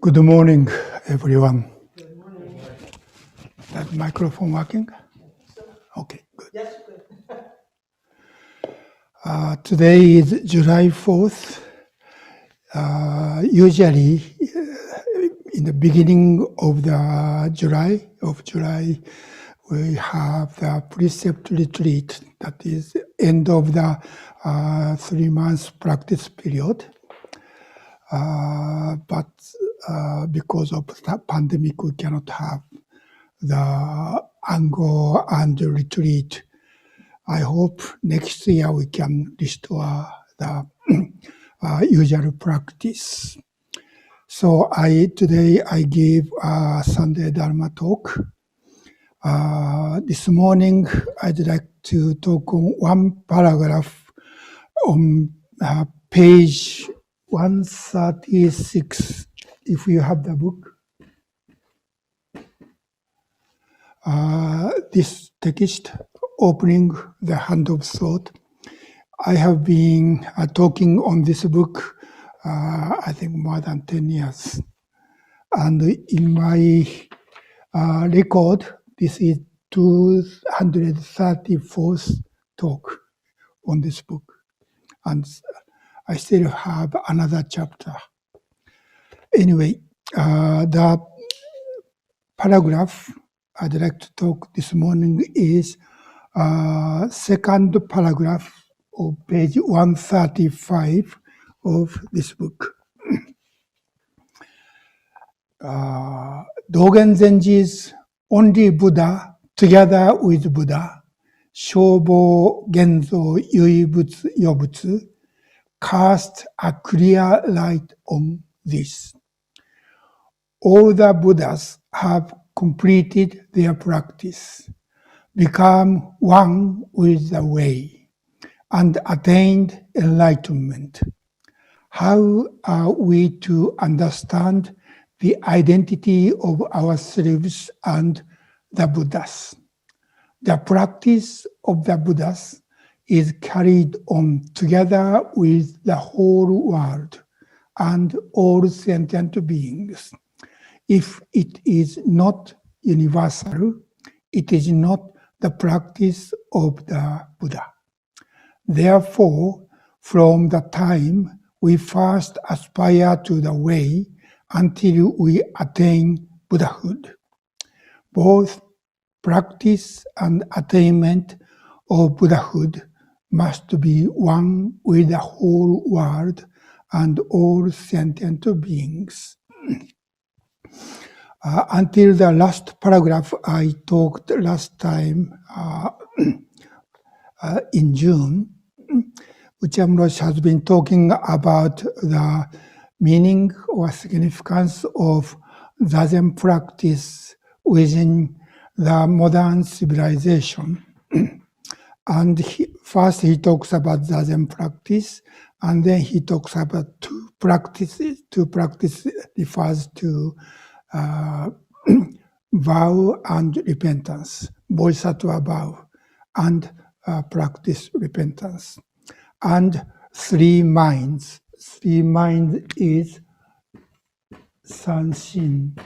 Good morning, everyone. Good morning. That microphone working? Okay, good. Yes, good. Today is July 4th. Usually, in the beginning of July, we have the precept retreat. That is end of the 3 months practice period. But because of the pandemic, we cannot have the Ango and retreat. I hope next year we can restore the usual practice. So today I gave a Sunday Dharma talk. This morning I'd like to talk on one paragraph on page 136, if you have the book. This text, opening the hand of thought. I have been talking on this book, I think more than 10 years. And in my record, this is 234th talk on this book. And I still have another chapter. Anyway, the paragraph I'd like to talk this morning is second paragraph of page 135 of this book. Dogen Zenji's only Buddha, together with Buddha, Shobo Genzo Yuibutsu Yobutsu, cast a clear light on this. All the Buddhas have completed their practice, become one with the way, and attained enlightenment. How are we to understand the identity of ourselves and the Buddhas? The practice of the Buddhas is carried on together with the whole world and all sentient beings. If it is not universal, it is not the practice of the Buddha. Therefore, from the time we first aspire to the way until we attain Buddhahood, both practice and attainment of Buddhahood must be one with the whole world and all sentient beings. Until the last paragraph I talked last time in June, Okumura Roshi has been talking about the meaning or significance of Zazen practice within the modern civilization. And first he talks about Zazen practice, and then he talks about two practices. Two practice refers to vow and repentance, bodhisattva vow, and practice repentance. And three minds. Three minds is Sanshin.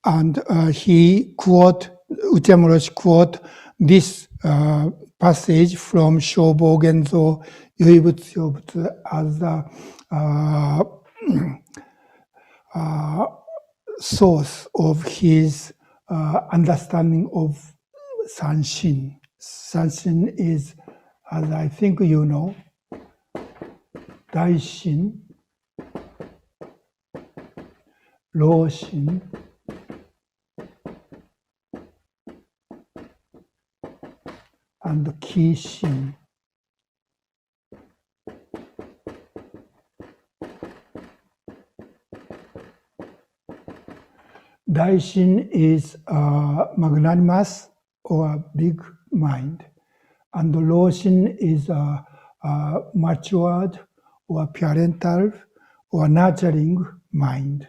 And Okumura Roshi quote this passage from Shobo Genzo Yuibutsu Yobutsu as the source of his understanding of Sanshin. Sanshin is, as I think you know, Daishin, Roshin, and Kishin. Daishin is magnanimous or big mind, and Roshin is matured or parental or nurturing mind,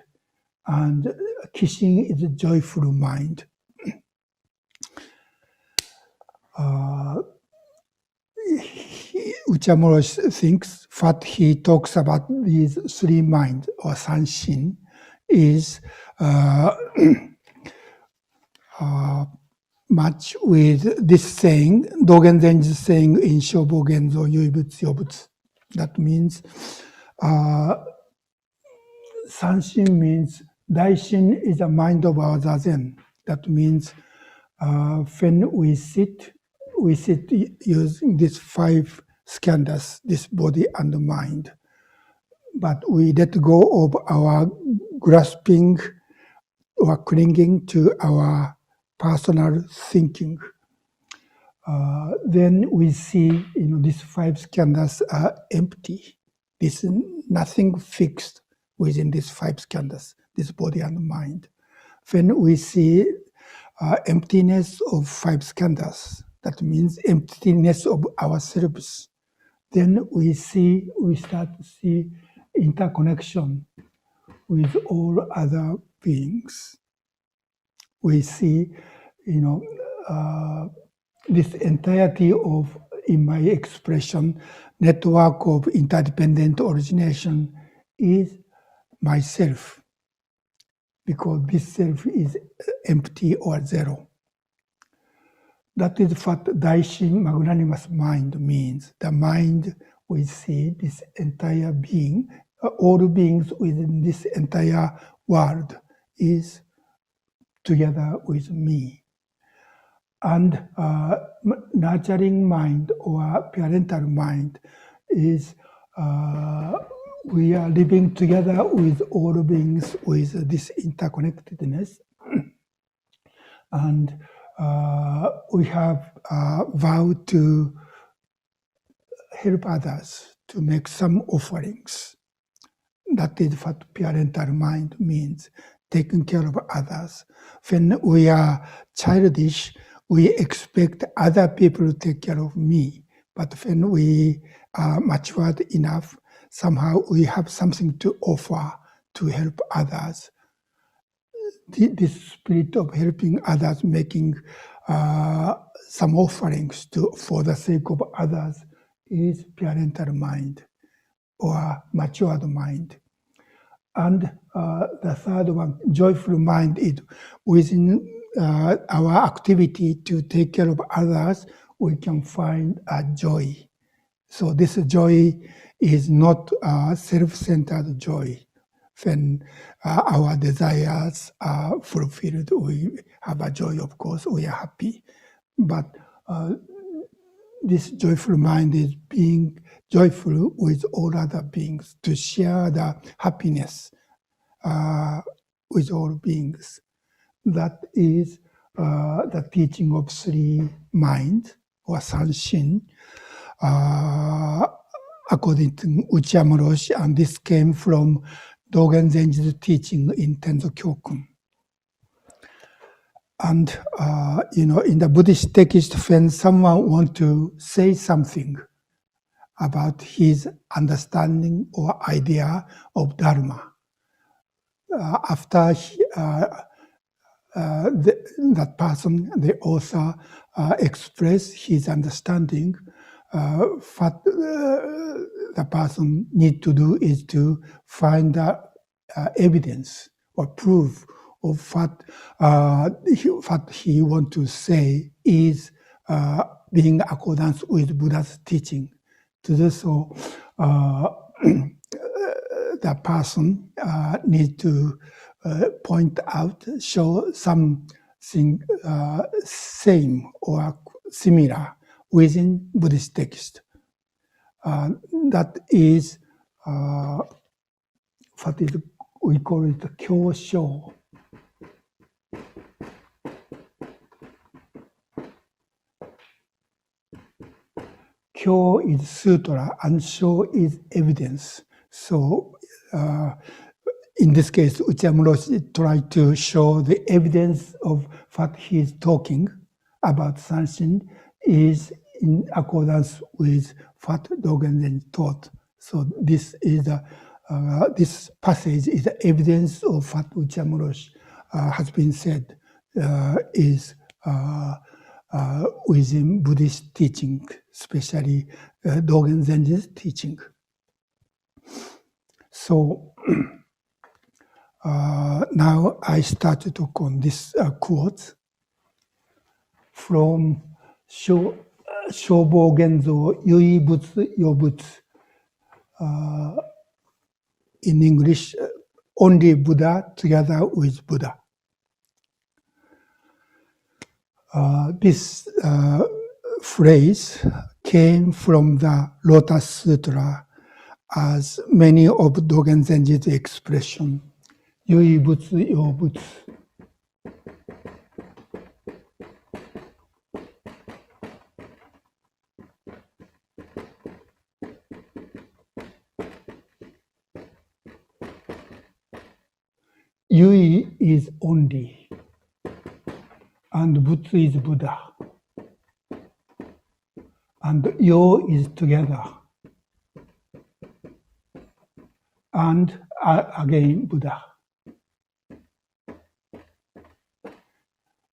and Kishin is a joyful mind. Okumura thinks what he talks about these three minds or sanshin is much with this saying, Dogen Zenji's saying in Shobo Genzo Yuibutsu Yobutsu. That means sanshin means daishin is the mind of our zazen. That means when we sit using these 5 skandhas, this body and the mind. But we let go of our grasping or clinging to our personal thinking. Then we see, these 5 skandhas are empty. There's nothing fixed within these 5 skandhas, this body and mind. When we see emptiness of 5 skandhas, that means emptiness of ourselves, then we start to see interconnection with all other beings. We see, this entirety of, in my expression, network of interdependent origination is myself, because this self is empty or zero. That is what Daishin magnanimous mind means. The mind we see this entire being, all beings within this entire world is together with me. And nurturing mind or parental mind is we are living together with all beings with this interconnectedness. And we have vowed to help others, to make some offerings. That is what parental mind means, taking care of others. When we are childish, we expect other people to take care of me. But when we are matured enough, somehow we have something to offer to help others. This spirit of helping others, making some offerings for the sake of others, is parental mind or matured mind. And the third one, joyful mind, is within our activity to take care of others, we can find a joy. So this joy is not self-centered joy. When our desires are fulfilled, we have a joy, of course, we are happy. But this joyful mind is being joyful with all other beings, to share the happiness with all beings. That is the teaching of 3 minds, or sanshin, according to Okumura Roshi, and this came from Dogen Zenji's teaching in Tenzo Kyokun. And, in the Buddhist text, when someone wants to say something about his understanding or idea of Dharma, after that person, the author, express his understanding, what the person need to do is to find the evidence or proof of what he want to say is being accordance with Buddha's teaching. To do so, the person needs to point out, show something same or similar within Buddhist text. That is what is we call it kyosho. Kyo is sutra and sho is evidence. So in this case, Okumura Roshi tried to show the evidence of what he is talking about sanshin is in accordance with what Dogen Zenji taught. So this is this passage is the evidence of what Okumura Roshi has been said is within Buddhist teaching, especially Dogen Zenji's teaching. So now I start to talk on this quote from Shobo Genzo Yui Butsu Yobutsu. In English, only Buddha together with Buddha. This phrase came from the Lotus Sutra, as many of Dogen Zenji's expression, Yui Butsu Yobutsu. Yui is only, and Butsu is Buddha, and Yo is together, and again Buddha.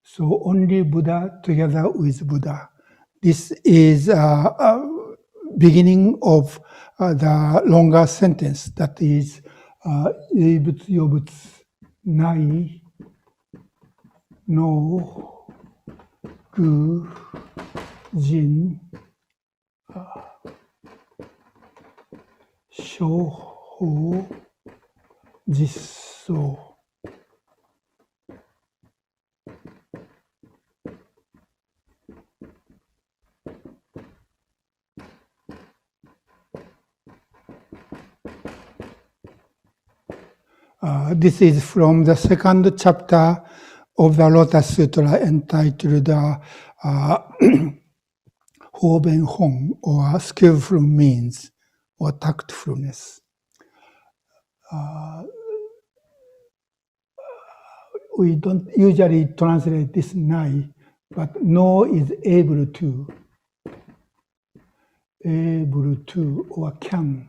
So only Buddha together with Buddha. This is beginning of the longer sentence, that is Yui Butsu Yobutsu Nai no Gu Jin Shoho Jisso. This is from the second chapter of the Lotus Sutra, entitled Hoben Hong, or skillful means, or tactfulness. We don't usually translate this nai, but no is able to, or can.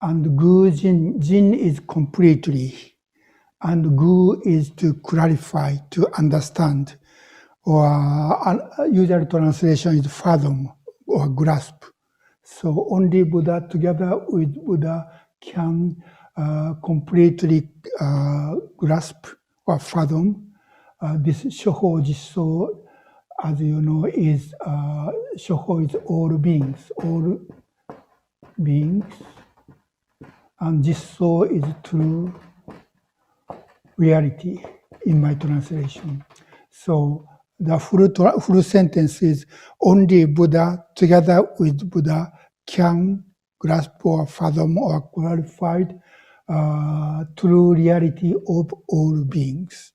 And gu jin, jin is completely, and gu is to clarify, to understand, or usual translation is fathom or grasp. So only Buddha together with Buddha can completely grasp or fathom. This Shoho Jisso, as you know, is Shoho is all beings, and Jisso is true reality in my translation. So the full sentence is only Buddha together with Buddha can grasp or fathom or clarify true reality of all beings.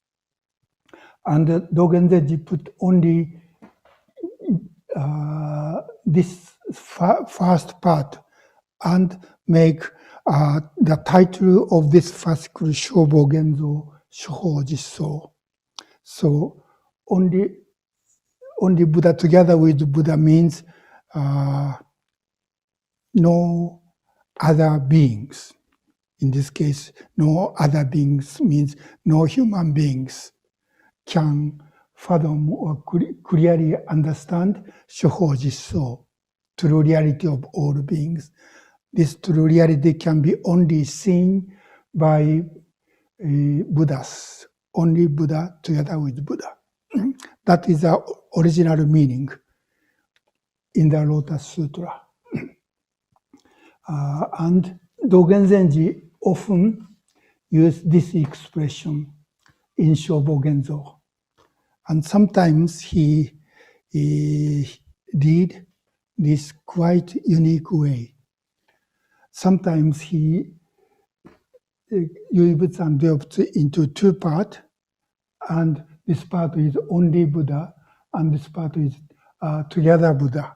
And Dogen Zenji put only this first part and make the title of this fascicle Shobo Genzo Shoho Jisso. So only Buddha together with Buddha means no other beings. In this case, no other beings means no human beings can fathom or clearly understand Shoho Jisso, true reality of all beings. This true reality can be only seen by Buddhas, only Buddha together with Buddha. That is the original meaning in the Lotus Sutra. And Dogen Zenji often use this expression in Shobo Genzo. And sometimes he did this quite unique way. Sometimes he Yuibutsu and Ryobutsu into two parts, and this part is only Buddha, and this part is together Buddha.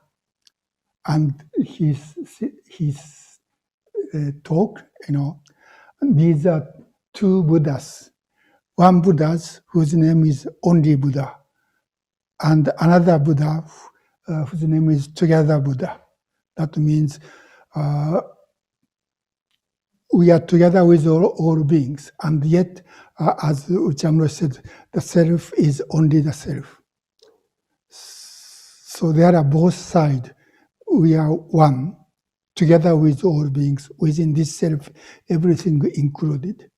And his talk, these are two Buddhas. One Buddha whose name is only Buddha, and another Buddha whose name is together Buddha. That means we are together with all beings, and yet, as Uchamuro said, the self is only the self. So there are both sides. We are one, together with all beings. Within this self, everything included.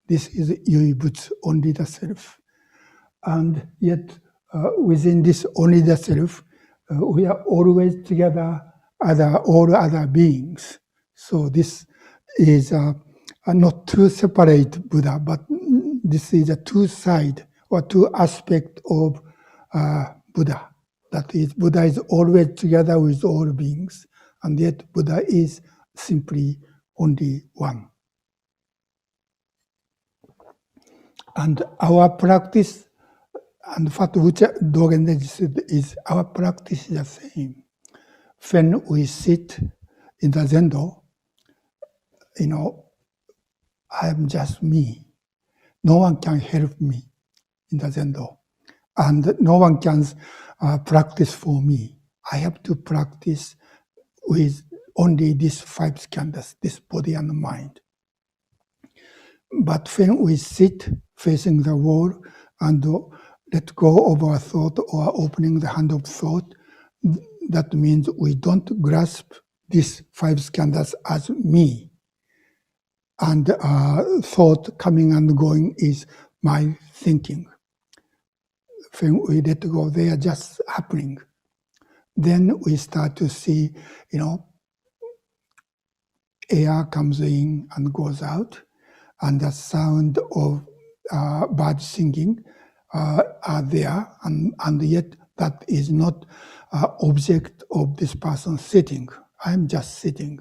This is Yuibutsu, only the self. And yet, within this only the self, we are always together as all other beings. So this is not two separate Buddha, but this is a two side or two aspect of Buddha. That is, Buddha is always together with all beings, and yet Buddha is simply only one. And our practice, and what Dogen Zenji said is, our practice is the same. When we sit in the Zendo, I am just me. No one can help me in the Zendo. And no one can practice for me. I have to practice with only these 5 skandhas, this body and mind. But when we sit facing the wall and let go of our thought or opening the hand of thought, that means we don't grasp these 5 skandhas as me. And thought coming and going is my thinking. When we let go, they are just happening. Then we start to see, air comes in and goes out, and the sound of birds singing are there, and yet that is not object of this person sitting. I'm just sitting.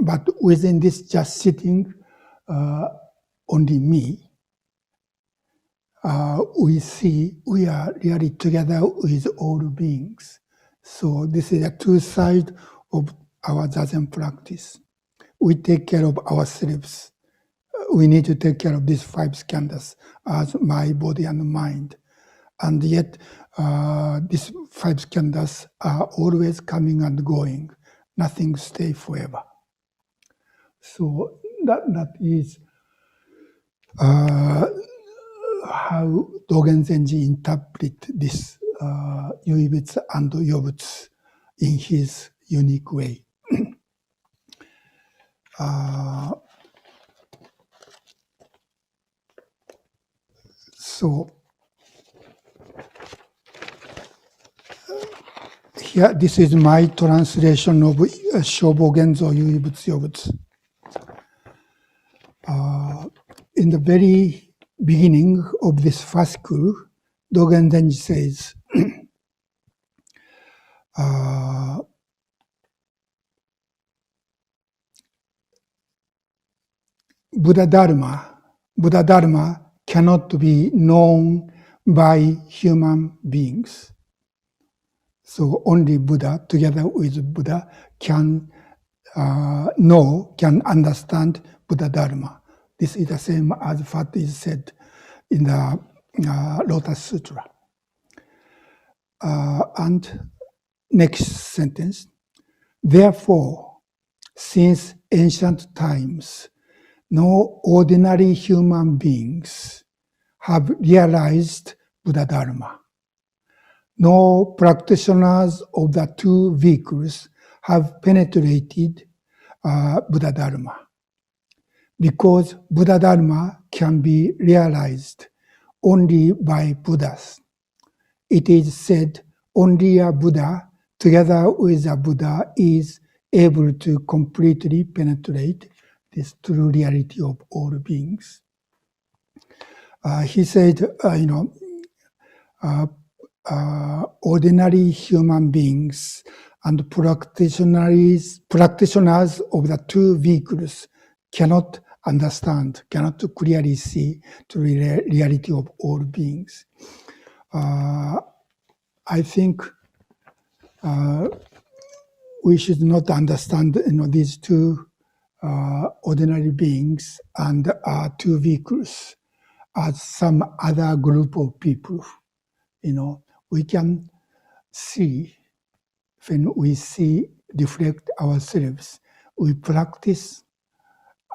But within this just sitting, only me, we see we are really together with all beings. So this is a two sides of our Zazen practice. We take care of ourselves. We need to take care of these 5 skandhas as my body and mind. And yet, these 5 skandhas are always coming and going. Nothing stays forever. So that is how Dogen Zenji interpret this Yuibutsu and Yobutsu in his unique way. So here, this is my translation of Shobogenzo Yuibutsu Yobutsu. In the very beginning of this fascicle, Dogen Zenji says, Buddha Dharma cannot be known by human beings. So only Buddha, together with Buddha, can can understand Buddha Dharma. This is the same as what is said in the Lotus Sutra. And next sentence, therefore, since ancient times, no ordinary human beings have realized Buddha Dharma. No practitioners of the 2 vehicles have penetrated Buddha Dharma. Because Buddha Dharma can be realized only by Buddhas. It is said only a Buddha together with a Buddha is able to completely penetrate this true reality of all beings. He said, ordinary human beings and practitioners of the 2 vehicles cannot understand, cannot clearly see the reality of all beings. I think we should not understand these 2 ordinary beings and 2 vehicles as some other group of people. We can see, when we reflect ourselves, we practice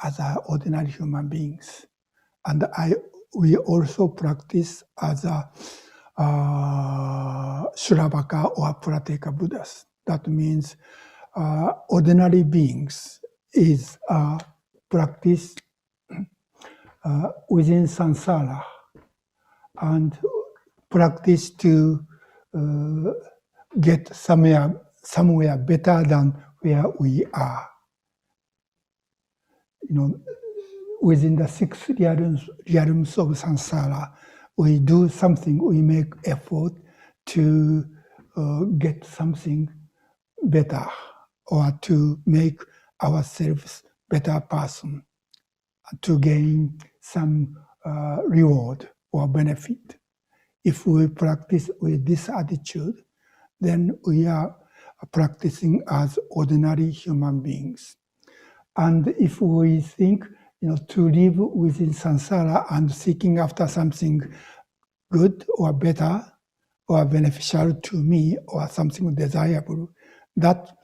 as ordinary human beings. And we also practice as Shravaka or Prateka Buddhas. That means ordinary beings is practice within samsara and practice to get somewhere better than where we are. Within the 6 realms of samsara, we do something, we make effort to get something better or to make ourselves better person, to gain some reward or benefit. If we practice with this attitude, then we are practicing as ordinary human beings. And if we think, to live within samsara and seeking after something good or better or beneficial to me or something desirable, that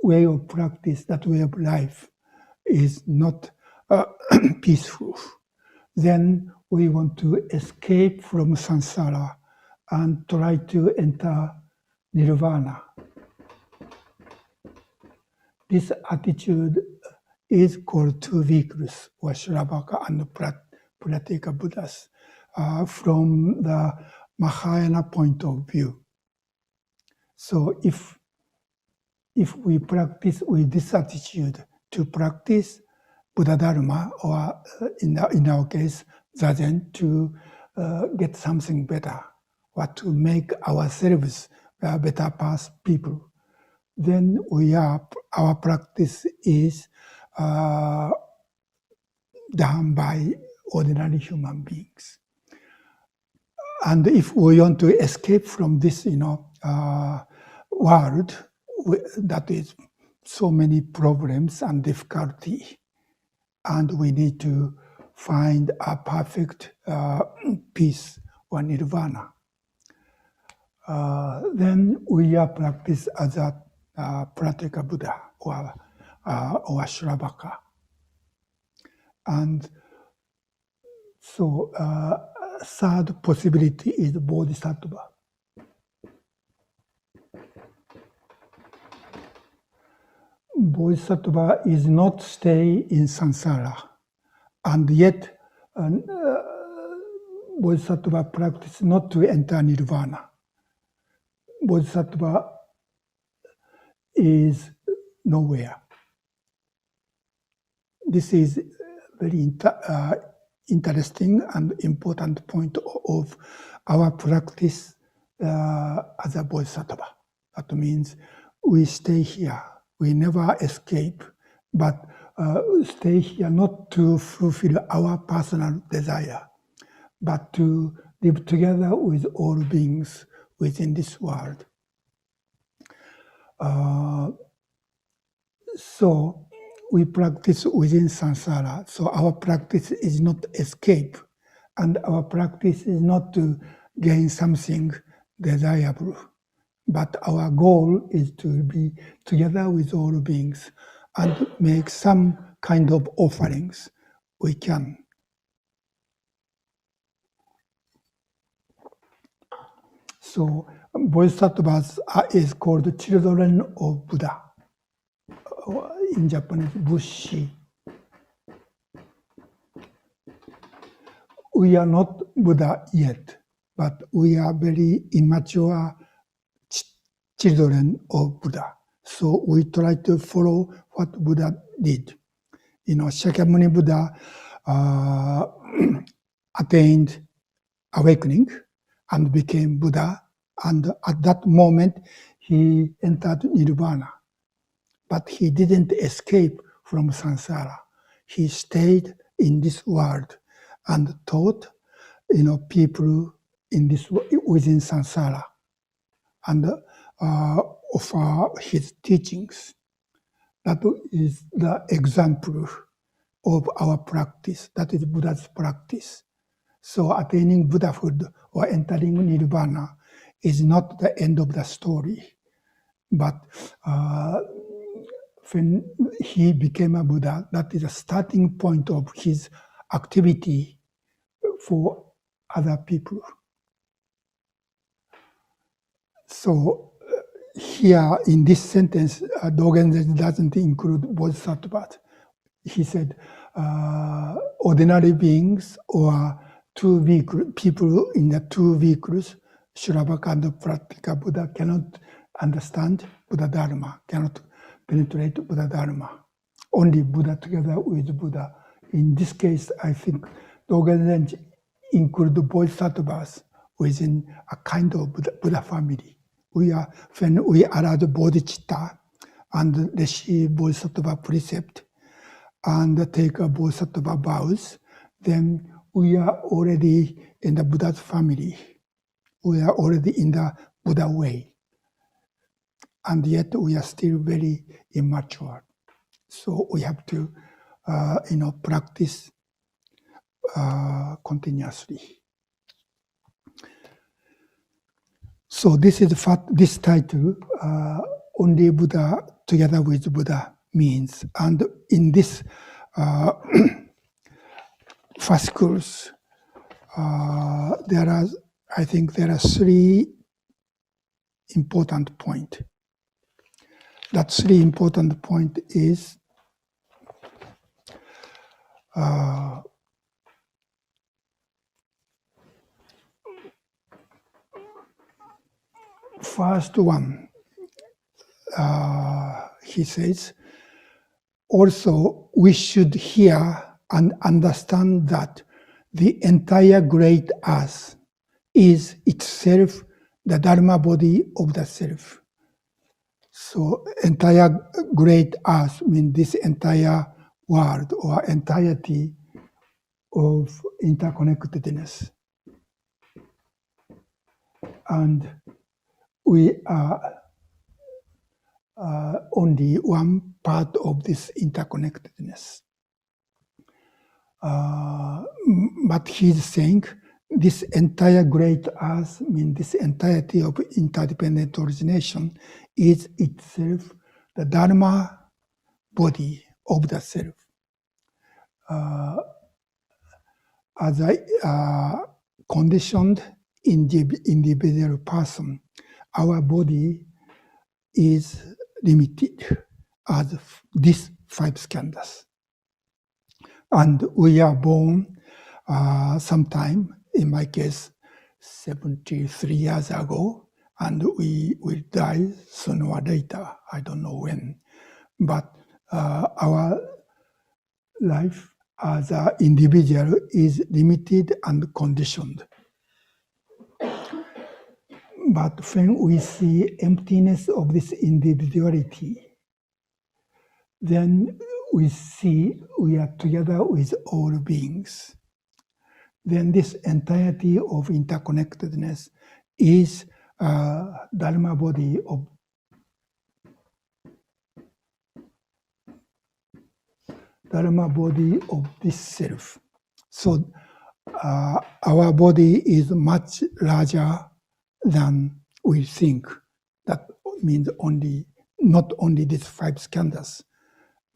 way of practice, that way of life is not peaceful. Then we want to escape from samsara and try to enter nirvana. This attitude is called two vehicles, or Shravaka and Prateka Buddhas, from the Mahayana point of view. So if we practice with this attitude to practice Buddha Dharma, or in our case, Zazen, to get something better, or to make ourselves better past people, then our practice is done by ordinary human beings. And if we want to escape from this, world, that is so many problems and difficulty, and we need to find a perfect peace or nirvana. Then we are practiced as a Prateka Buddha or Shravaka. And so third possibility is Bodhisattva. Bodhisattva is not stay in samsara, and yet Bodhisattva practice not to enter nirvana. Bodhisattva is nowhere. This is very interesting and important point of our practice as a Bodhisattva. That means we stay here. We never escape, but stay here not to fulfill our personal desire, but to live together with all beings within this world. So we practice within samsara. So our practice is not escape, and our practice is not to gain something desirable. But our goal is to be together with all beings and make some kind of offerings we can. So Bodhisattvas is called children of Buddha. In Japanese, Bushi. We are not Buddha yet, but we are very immature children of Buddha. So we try to follow what Buddha did. Shakyamuni Buddha attained awakening and became Buddha, and at that moment he entered nirvana. But he didn't escape from samsara. He stayed in this world and taught, people in this within samsara, and offer his teachings. That is the example of our practice. That is Buddha's practice. So attaining Buddhahood or entering nirvana is not the end of the story, but when he became a Buddha, that is a starting point of his activity for other people. So here in this sentence, Dogen Zenji doesn't include bodhisattvas. He said, ordinary beings or people in the two vehicles, Shravaka and Pratika Buddha, cannot understand Buddha Dharma, cannot penetrate Buddha Dharma. Only Buddha together with Buddha. In this case, I think Dogen Zenji include bodhisattvas within a kind of Buddha family. When we allowed bodhicitta and receive bodhisattva precept and take a bodhisattva vows, then we are already in the Buddha's family. We are already in the Buddha way. And yet we are still very immature. So we have to, practice continuously. So this is this title, Only Buddha Together with Buddha means. And in this fascicles, I think there are three important points. That three important point is first one, he says, also we should hear and understand that the entire great earth is itself the Dharma body of the self. So entire great earth means this entire world or entirety of interconnectedness. And we are only one part of this interconnectedness. But he's saying this entire great earth, means this entirety of interdependent origination, is itself the Dharma body of the self. As a conditioned individual person, our body is limited as these five skandhas. And we are born sometime, in my case, 73 years ago, and we will die sooner or later, I don't know when. But our life as an individual is limited and conditioned. But when we see emptiness of this individuality, then we see we are together with all beings. Then this entirety of interconnectedness is Dharma body of this self. So our body is much larger than we think. That means not only these five skandhas,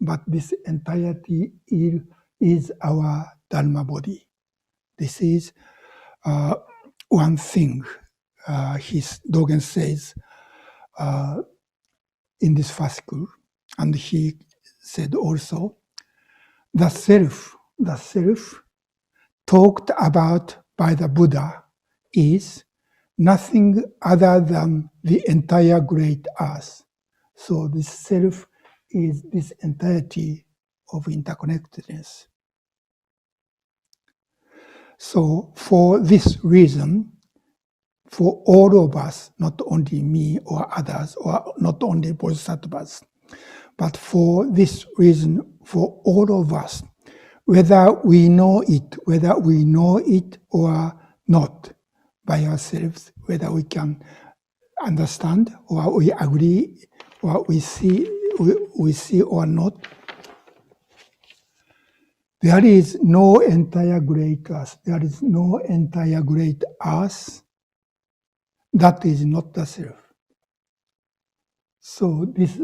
but this entirety is our Dharma body. This is one thing Dogen says in this fascicle. And he said also, the self talked about by the Buddha is nothing other than the entire great earth. So this self is this entirety of interconnectedness. So for this reason, for all of us, not only me or others, or not only bodhisattvas, but for this reason, for all of us, whether we know it or not by ourselves, whether we can understand or we agree or we see or not, there is no entire great earth. There is no entire great earth that is not the self. So this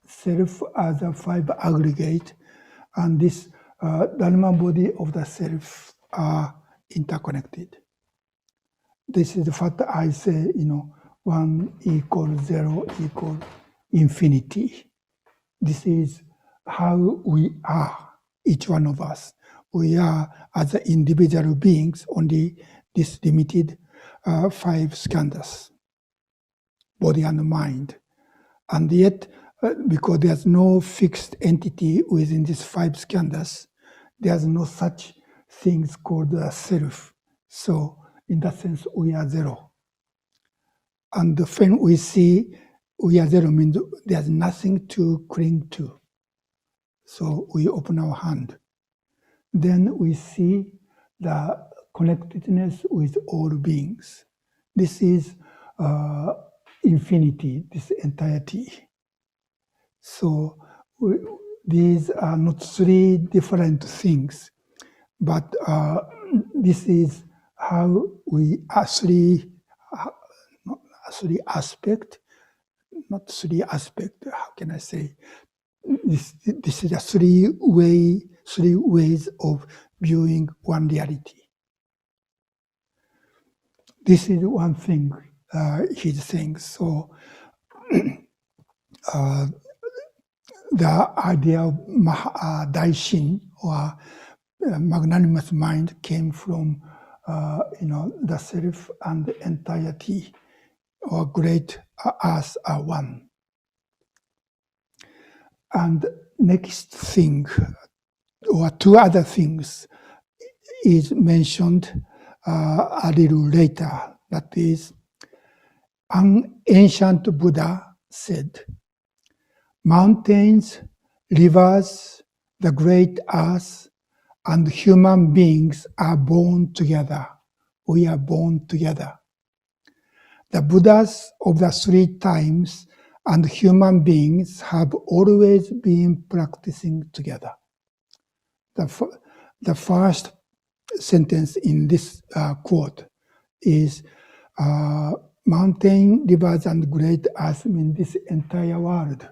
self as a five aggregate and this Dharma body of the self are interconnected. This is what I say, 1 equals 0 equals infinity. This is how we are, each one of us. We are, as individual beings, only this limited 5 skandhas, body and mind. And yet, because there's no fixed entity within these 5 skandhas, there's no such things called self. So, in that sense, we are zero. And when we see we are zero, means there's nothing to cling to. So we open our hand. Then we see the connectedness with all beings. This is infinity, this entirety. So these are not 3 different things, but this is how we actually, how can I say? This is a 3 ways of viewing one reality. This is one thing he's saying. So the idea of Daishin, or magnanimous mind, came from the self and the entirety, or great earth are one. And next thing, or 2 other things, is mentioned a little later. That is, an ancient Buddha said, mountains, rivers, the great earth, and human beings are born together. We are born together. The Buddhas of the 3 times and human beings have always been practicing together. The first sentence in this quote is, mountain, rivers, and great earth mean this entire world.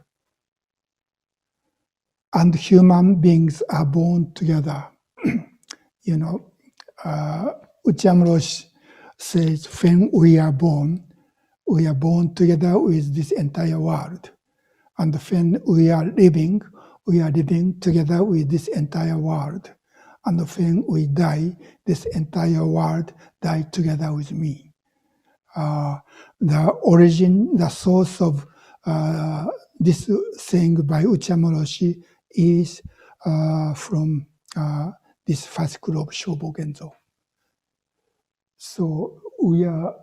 And human beings are born together. Okumura Roshi says, when we are born together with this entire world. And when we are living together with this entire world. And when we die, this entire world dies together with me. The origin, the source of this saying by Okumura Roshi is from this fascicle of Shobo Genzo. So we are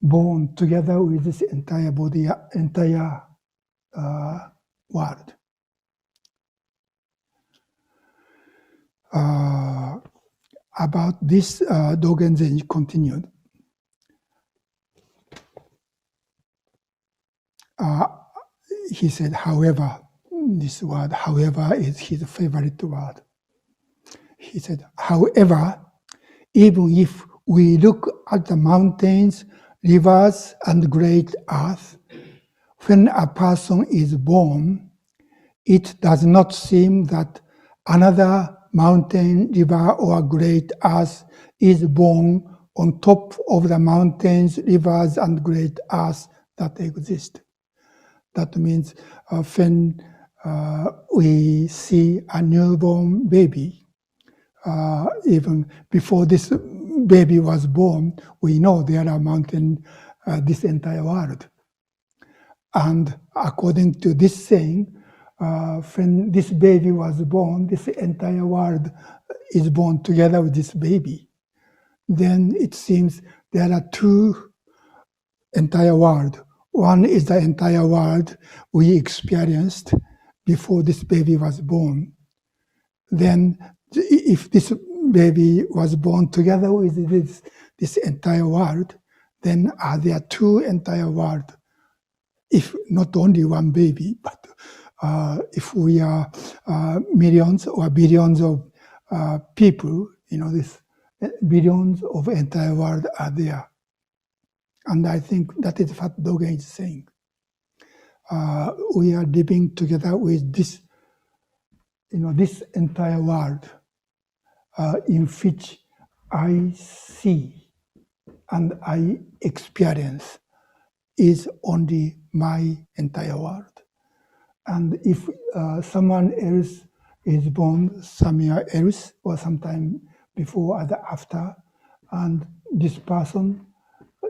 born together with this entire body, entire world. About this, Dogen Zenji continued. He said, however, this word, however, is his favorite word. He said, however, even if we look at the mountains, rivers, and great earth, when a person is born, it does not seem that another mountain, river, or great earth is born on top of the mountains, rivers, and great earth that exist. That means when we see a newborn baby, even before this baby was born, we know there are mountains, this entire world. And according to this saying, when this baby was born, this entire world is born together with this baby. Then it seems there are 2 entire worlds. One is the entire world we experienced before this baby was born. Then if this baby was born together with this entire world, then are there 2 entire worlds? If not only one baby, but if we are millions or billions of people, this billions of entire world are there. And I think that is what Dogen is saying. We are living together with this, this entire world in which I see and I experience is only my entire world. And if someone else is born somewhere else or sometime before or after, and this person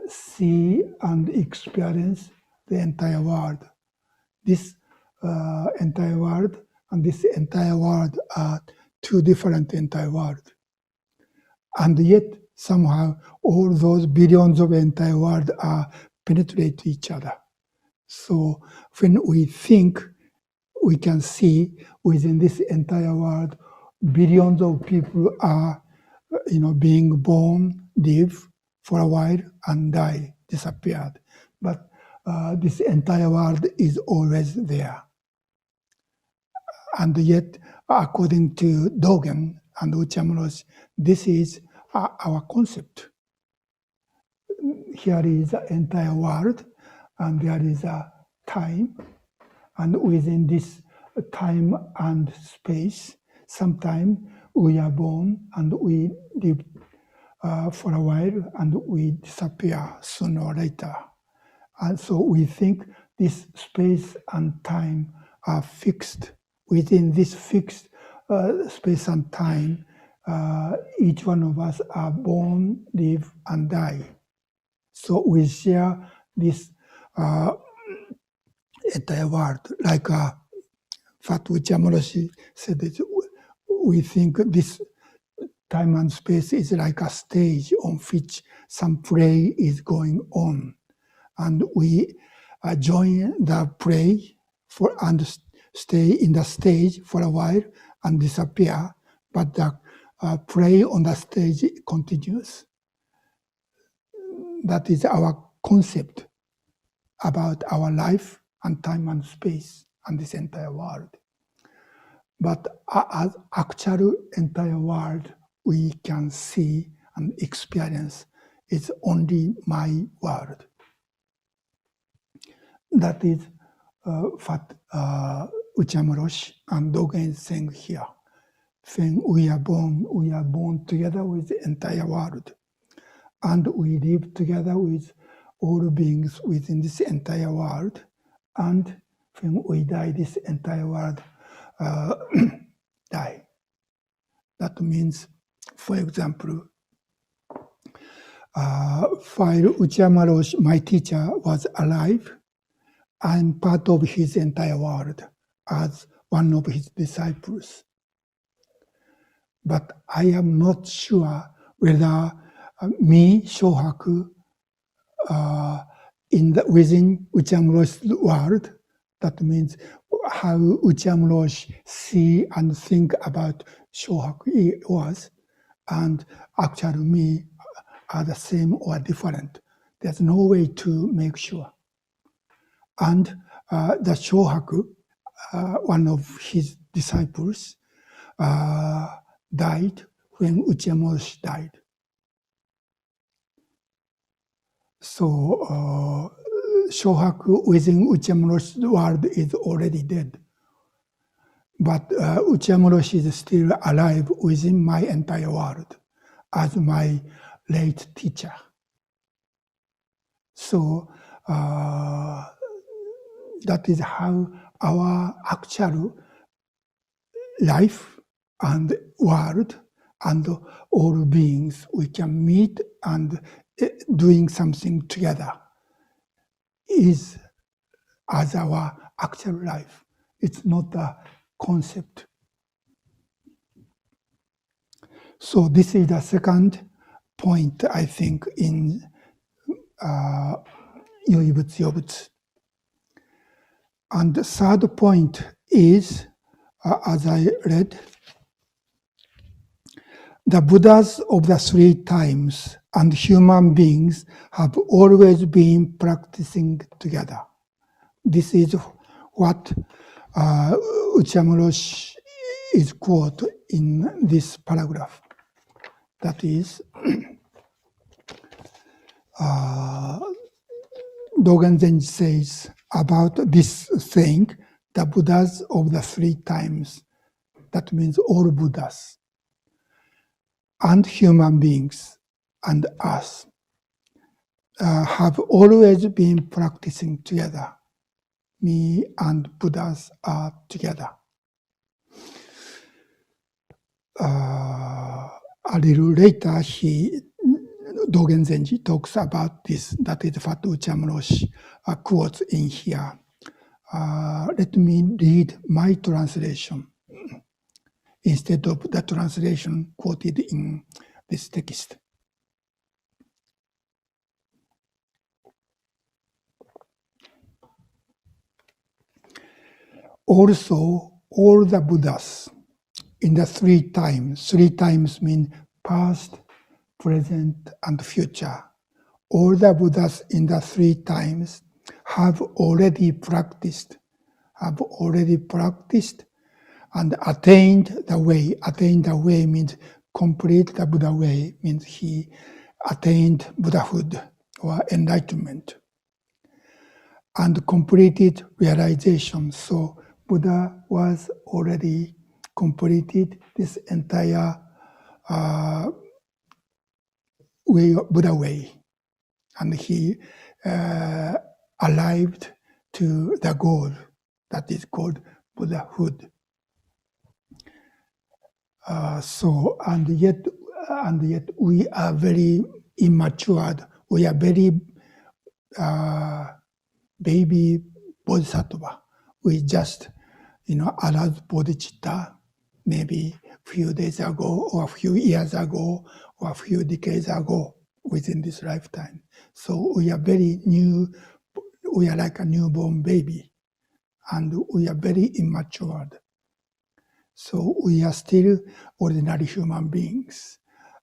see and experience the entire world. This entire world and this entire world are two different entire worlds. And yet somehow all those billions of entire world are penetrate each other. So when we think, we can see within this entire world, billions of people are, being born, live for a while, and die, disappeared. But this entire world is always there. And yet, according to Dogen and Okumura Roshi, this is our concept. Here is the entire world, and there is a time, and within this time and space, sometimes we are born and we live for a while and we disappear sooner or later. And so we think this space and time are fixed. Within this fixed space and time, each one of us are born, live, and die. So we share this entire world. Like Okumura Roshi said, that we think this time and space is like a stage on which some play is going on. And we join the play and stay in the stage for a while and disappear, but the play on the stage continues. That is our concept about our life and time and space and this entire world. But as actual entire world we can see and experience is only my world. That is what Okumura Roshi and Dogen is saying here. When we are born together with the entire world. And we live together with all beings within this entire world. And when we die, this entire world die. That means, for example, while Okumura Roshi, my teacher, was alive, I'm part of his entire world as one of his disciples. But I am not sure whether me, Shohaku, within Okumura Roshi's world, that means how Okumura Roshi see and think about Shohaku was, and actually me are the same or different. There's no way to make sure. And the Shohaku, one of his disciples, died when Okumura Roshi died. So Shohaku within Okumura Roshi's world is already dead. But Okumura Roshi is still alive within my entire world as my late teacher. So that is how our actual life and world and all beings, we can meet and doing something together is as our actual life. It's not a concept. So this is the second point, I think, in Yoibutsu Yobutsu. And the third point is, as I read, the Buddhas of the three times and human beings have always been practicing together. This is what Okumura Roshi is quoted in this paragraph. That is, Dogen Zenji says about this thing, the Buddhas of the three times. That means all Buddhas and human beings and us have always been practicing together. Me and Buddhas are together. A little later, Dogen Zenji talks about this. That is what Okumura Roshi quotes in here. Let me read my translation instead of the translation quoted in this text. Also, all the Buddhas in the three times mean past, present, and future. All the Buddhas in the three times have already practiced and attained the way. Attained the way means complete the Buddha way, means he attained Buddhahood or enlightenment and completed realization. So Buddha was already completed this entire Buddha way, and he arrived to the goal that is called Buddhahood. And yet we are very immature. We are very baby bodhisattva. We just, allowed bodhicitta maybe a few days ago, or a few years ago, or a few decades ago within this lifetime. So we are very new. We are like a newborn baby, and we are very immature. So we are still ordinary human beings,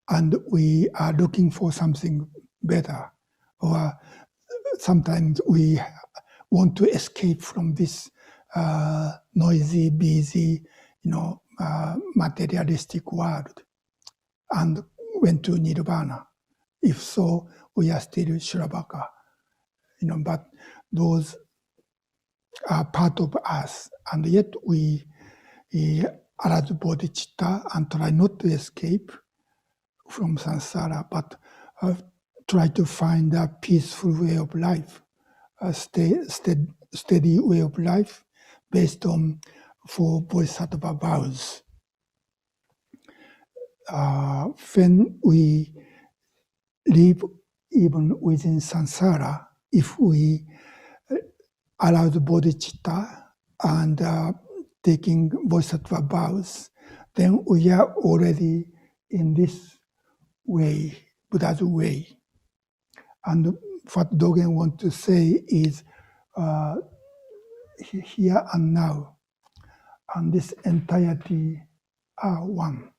and we are looking for something better, or sometimes we want to escape from this noisy, busy, materialistic world, and went to nirvana. If so, we are still Shravaka, but those are part of us, and yet we arise bodhicitta and try not to escape from samsara, but try to find a peaceful way of life, a steady way of life based on 4 bodhisattva vows. When we live even within samsara, if we allow the bodhicitta and taking bodhisattva vows, then we are already in this way, Buddha's way. And what Dogen wants to say is here and now, and this entirety are one.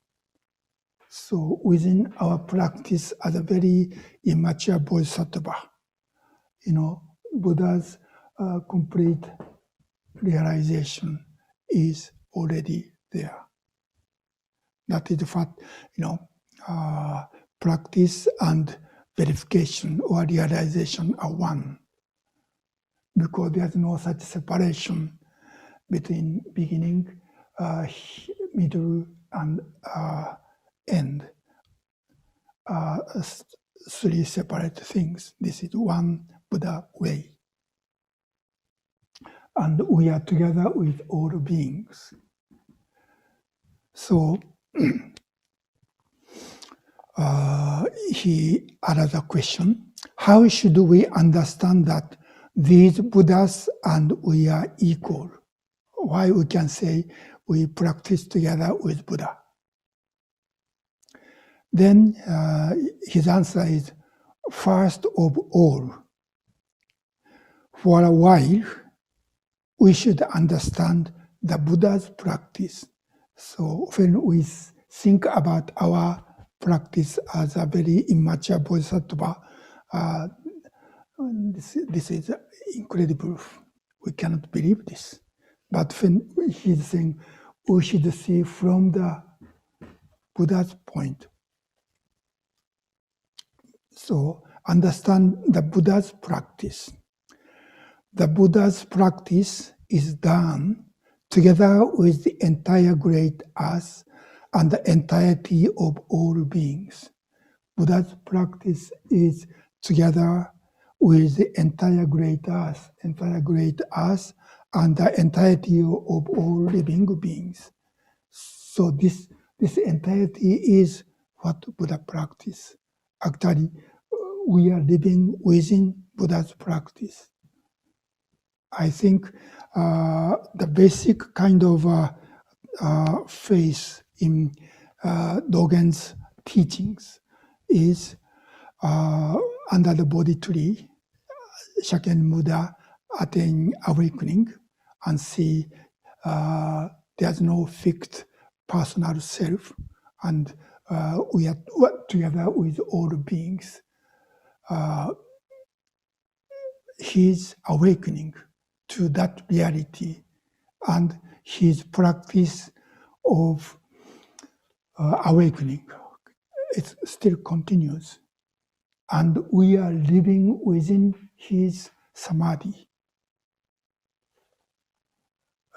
So within our practice as a very immature bodhisattva, Buddha's complete realization is already there. That is what, practice and verification or realization are one. Because there's no such separation between beginning, middle, and end. 3 separate things. This is one Buddha way. And we are together with all beings. So, he asked a question: how should we understand that these Buddhas and we are equal? Why we can say we practice together with Buddha? Then his answer is, first of all, for a while, we should understand the Buddha's practice. So when we think about our practice as a very immature bodhisattva, this is incredible. We cannot believe this. But when he's saying we should see from the Buddha's point. So understand the Buddha's practice. The Buddha's practice is done together with the entire great us and the entirety of all beings. Buddha's practice is together with the entire great earth, and the entirety of all living beings. So this entirety is what Buddha practice. Actually, we are living within Buddha's practice. I think the basic kind of faith in Dogen's teachings is under the Bodhi tree, Shakyamuni Buddha attain awakening and see there's no fixed personal self, and we are together with all beings. His awakening to that reality and his practice of awakening, it still continues. And we are living within his samadhi.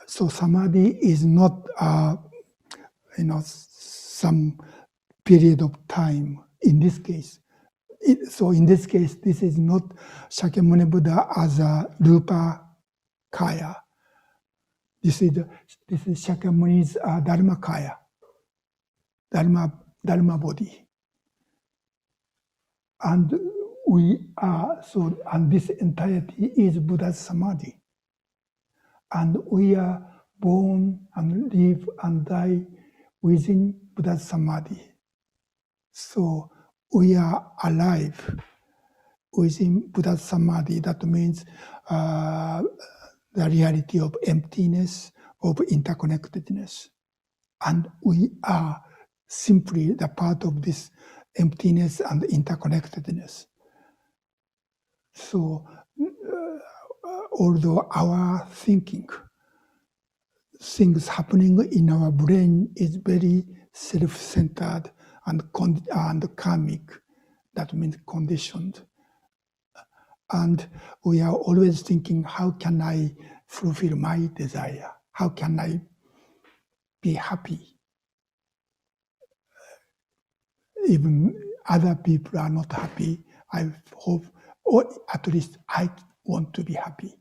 So samadhi is not, some period of time in this case. So in this case, this is not Shakyamuni Buddha as a rupa kaya. This is Shakyamuni's dharma kaya, dharma body. And we are, and this entirety is Buddha's samadhi. And we are born and live and die within Buddha's samadhi. So we are alive within Buddha's samadhi. That means the reality of emptiness, of interconnectedness. And we are simply the part of this emptiness and interconnectedness. So although our thinking, things happening in our brain is very self-centered and karmic, that means conditioned. And we are always thinking, how can I fulfill my desire? How can I be happy? Even other people are not happy. I hope, or at least I want to be happy.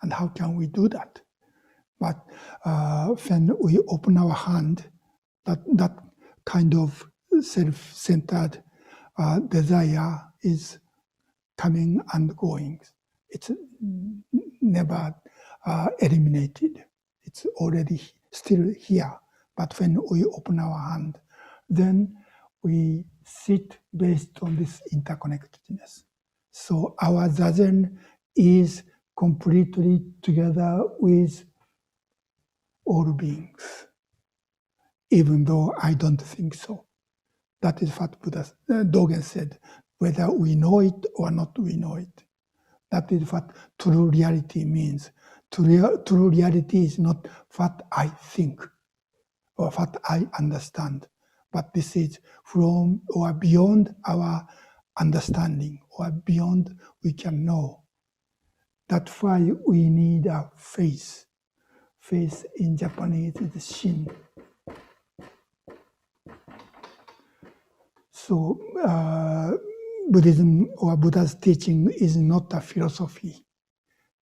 And how can we do that? But when we open our hand, that kind of self-centered desire is coming and going. It's never eliminated. It's already still here. But when we open our hand, then we sit based on this interconnectedness. So our zazen is completely together with all beings, even though I don't think so. That is what Dogen said, whether we know it or not we know it. That is what true reality means. True reality is not what I think or what I understand, but this is from or beyond our understanding or beyond we can know. That's why we need a faith. Faith in Japanese is shin. So Buddhism or Buddha's teaching is not a philosophy,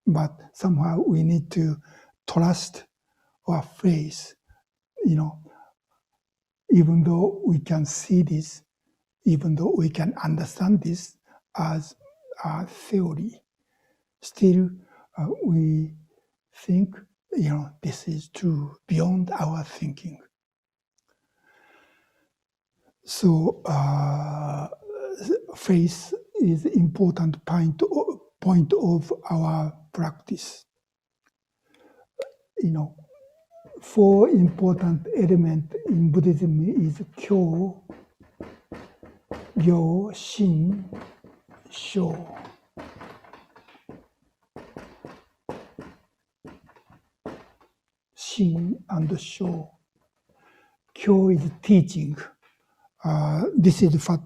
but somehow we need to trust our faith, even though we can see this, even though we can understand this as a theory, still we think, this is true beyond our thinking. So faith is an important point of our practice. 4 important elements in Buddhism is Kyo, Ryo, Shin, Sho. Shin and Sho. Kyo is teaching. This is what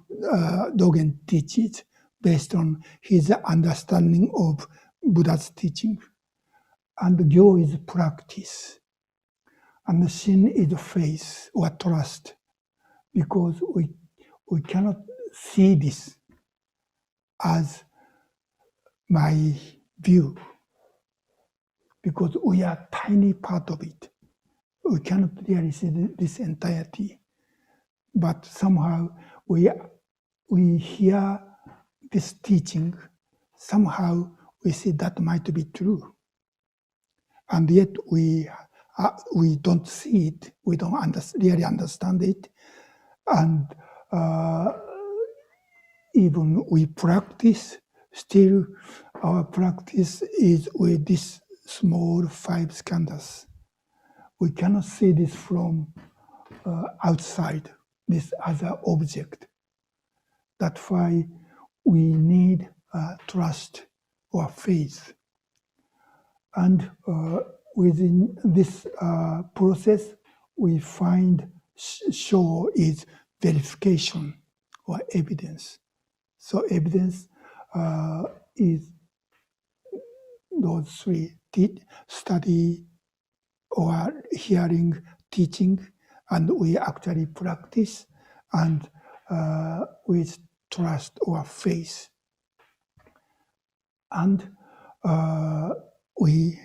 Dogen teaches based on his understanding of Buddha's teaching. And Ryo is practice. And Shin is faith or trust, because we cannot see this as my view, because we are a tiny part of it. We cannot really see this entirety, but somehow we hear this teaching, somehow we see that might be true, and yet we don't see it, we don't really understand it, and even we practice, still our practice is with these small 5 skandhas. We cannot see this from outside, this other object. That's why we need trust or faith. And within this process, we find show is verification or evidence. So evidence is those 3: study or hearing, teaching, and we actually practice, and with trust or faith. And we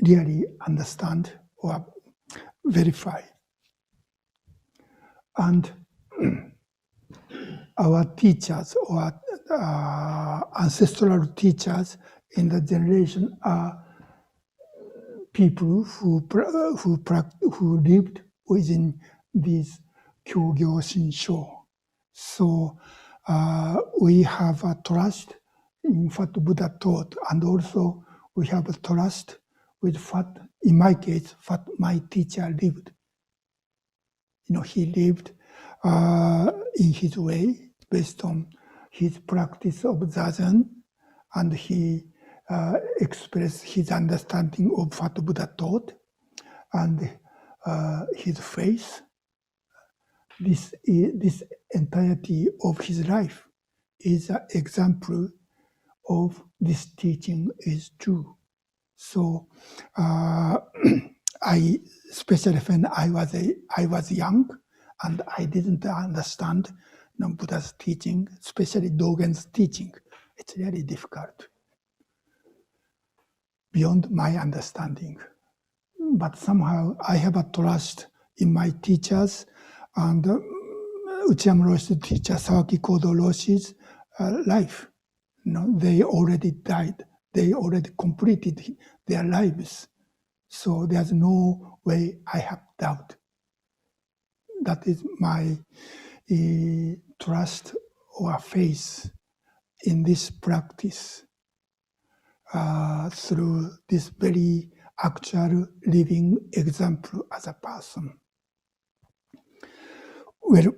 really understand or verify. And our teachers or ancestral teachers in the generation are people who lived within these Kyogyo Shinsho. So we have a trust in what Buddha taught, and also we have a trust with what, in my case, what my teacher lived. He lived in his way, based on his practice of Zazen, and he expressed his understanding of what Buddha taught, and his faith. This entirety of his life is an example of this teaching is true. So especially when I was young and I didn't understand Buddha's teaching, especially Dogen's teaching. It's really difficult, beyond my understanding. But somehow I have a trust in my teachers, and Uchiyama Roshi's teacher, Sawaki Kodo Roshi's life. They already died. They already completed their lives. So there's no way I have doubt. That is my trust or faith in this practice through this very actual living example as a person. Well,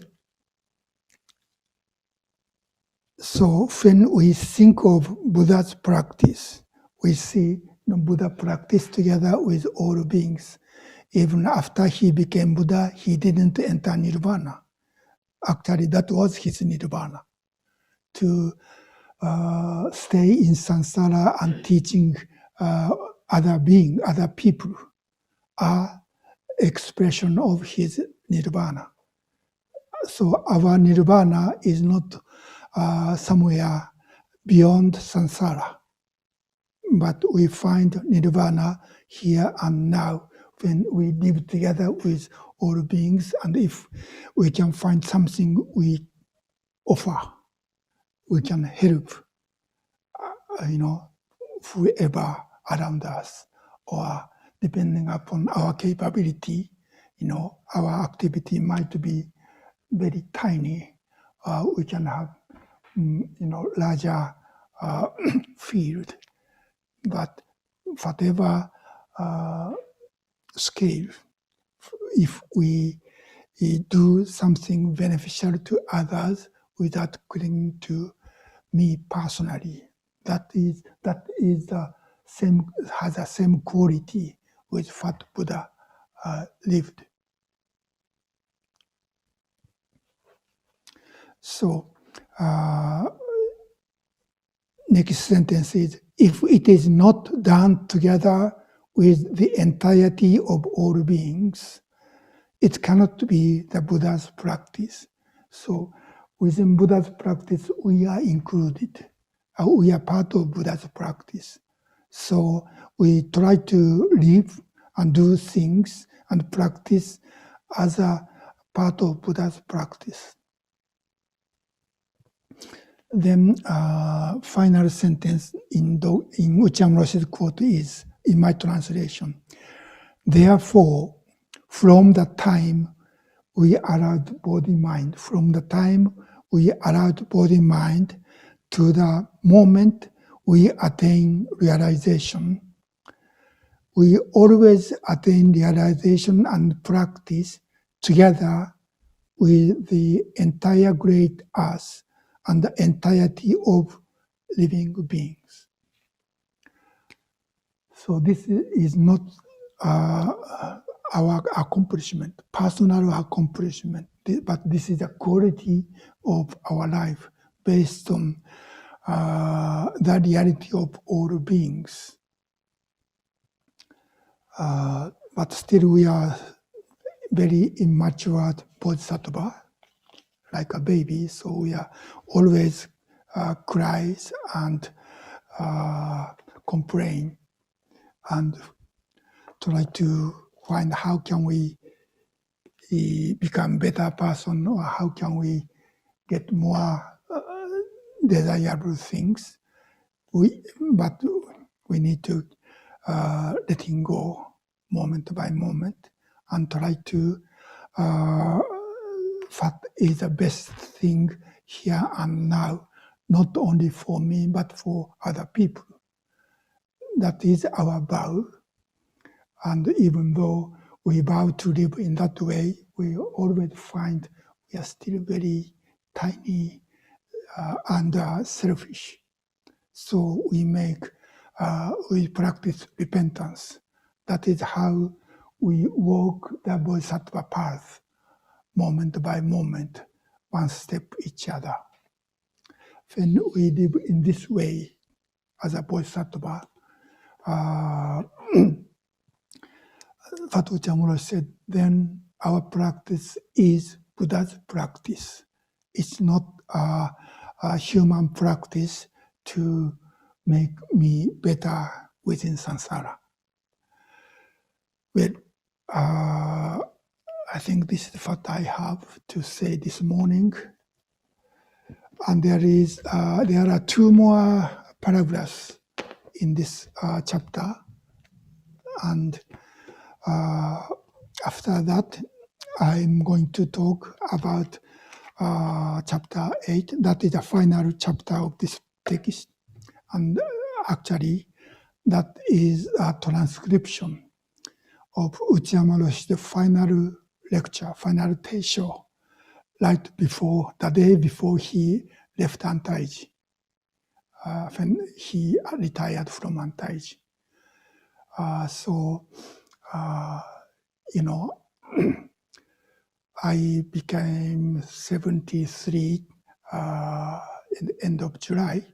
so when we think of Buddha's practice, we see Buddha practiced together with all beings. Even after he became Buddha, he didn't enter nirvana. Actually, that was his nirvana, to stay in samsara and teaching other people are expression of his nirvana. So our nirvana is not somewhere beyond samsara, but we find nirvana here and now when we live together with all beings, and if we can find something we offer, we can help, whoever around us, or depending upon our capability, our activity might be very tiny. We can have, larger field, but whatever scale, if we do something beneficial to others without clinging to me personally, that is the same, has the same quality with what Buddha lived. So next sentence is, if it is not done together with the entirety of all beings, it cannot be the Buddha's practice. So within Buddha's practice, we are included. We are part of Buddha's practice. So we try to live and do things and practice as a part of Buddha's practice. Then final sentence in Ucham Roshi's quote is, in my translation, therefore, from the time we allowed body-mind, from the time we allowed body-mind to the moment we attain realization, we always attain realization and practice together with the entire great earth and the entirety of living beings. So this is not our accomplishment, personal accomplishment, but this is the quality of our life based on the reality of all beings. But still we are very immature bodhisattva, like a baby, so we are always cries and complain and try to find how can we become better person, or how can we get more desirable things. But we need to letting go moment by moment and try to what is the best thing here and now, not only for me, but for other people. That is our vow. And even though we vow to live in that way, we always find we are still very tiny and selfish. So we practice repentance. That is how we walk the bodhisattva path, moment by moment, one step each other. When we live in this way as a bodhisattva, Fatu Chamuro said, then our practice is Buddha's practice. It's not a human practice to make me better within samsara. Well, I think this is what I have to say this morning. And there are two more paragraphs in this chapter. And after that, I'm going to talk about chapter 8. That is the final chapter of this text. And actually, that is a transcription of Uchiyama Roshi's final lecture, final teisho, right before, the day before he left Antaiji, when he retired from Antaiji. I became 73 in the end of July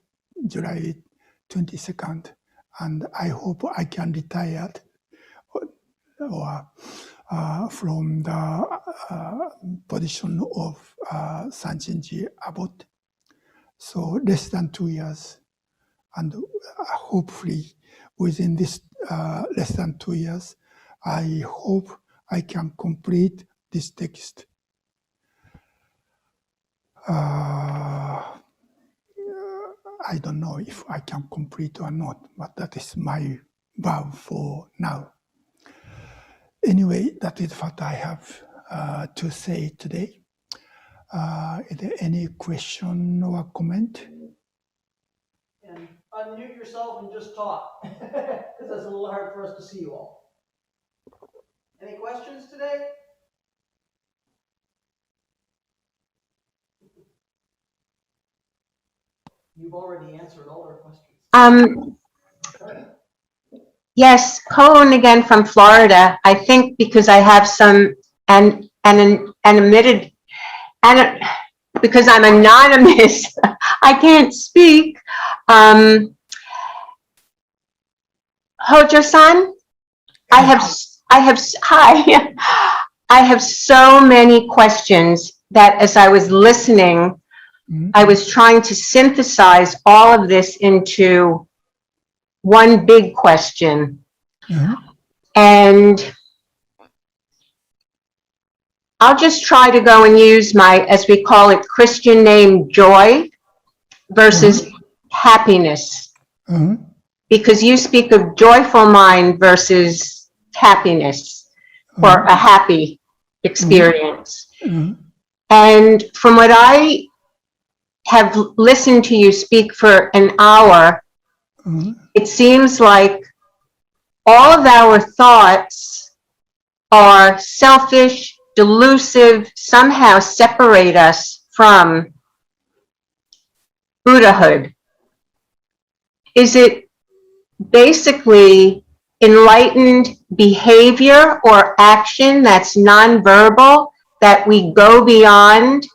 22nd, and I hope I can retire from the position of Sanchinji Abbot. So less than 2 years, and hopefully within this less than 2 years, I hope I can complete this text. I don't know if I can complete or not, but that is my vow for now. Anyway, that is what I have to say today. Is there any question or comment? And unmute yourself and just talk, because that's a little hard for us to see you all. Any questions today? You've already answered all our questions. Yes, Cohen again from Florida. I think because I have some an admitted, and because I'm anonymous, I can't speak. Hojo-san, I have so many questions that as I was listening, I was trying to synthesize all of this into one big question. And I'll just try to go and use my, as we call it, Christian name, joy versus happiness. Because you speak of joyful mind versus happiness or a happy experience. And from what I have listened to you speak for an hour, it seems like all of our thoughts are selfish, delusive, somehow separate us from Buddhahood. Is it basically enlightened behavior or action that's nonverbal, that we go beyond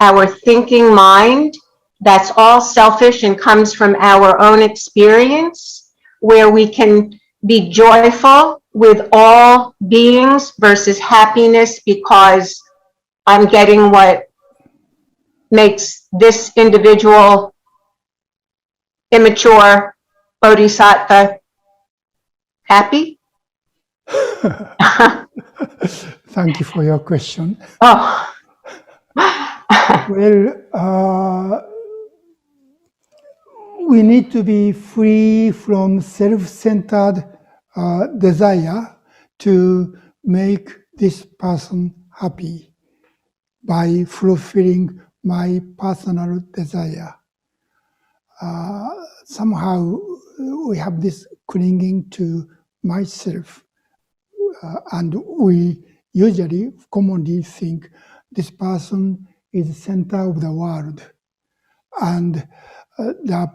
our thinking mind, that's all selfish and comes from our own experience, where we can be joyful with all beings versus happiness because I'm getting what makes this individual immature bodhisattva happy? Thank you for your question. Oh. Well, we need to be free from self-centered desire to make this person happy by fulfilling my personal desire. Somehow we have this clinging to myself, and we usually commonly think this person is the center of the world, and the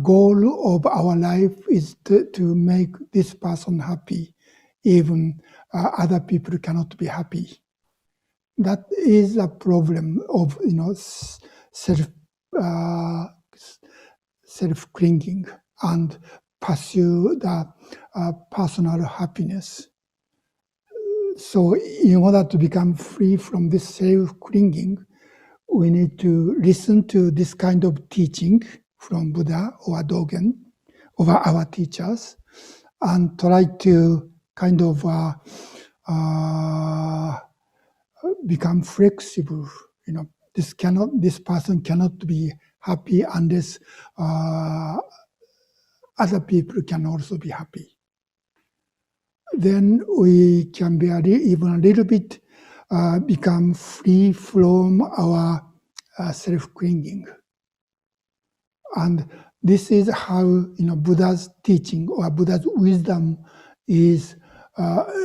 goal of our life is to make this person happy, even other people cannot be happy. That is a problem of self-clinging and pursue the personal happiness. So in order to become free from this self-clinging, we need to listen to this kind of teaching from Buddha or Dogen, or our teachers, and try to kind of become flexible. This person cannot be happy unless other people can also be happy. Then we can be even a little bit become free from our self-clinging. And this is how Buddha's teaching or Buddha's wisdom is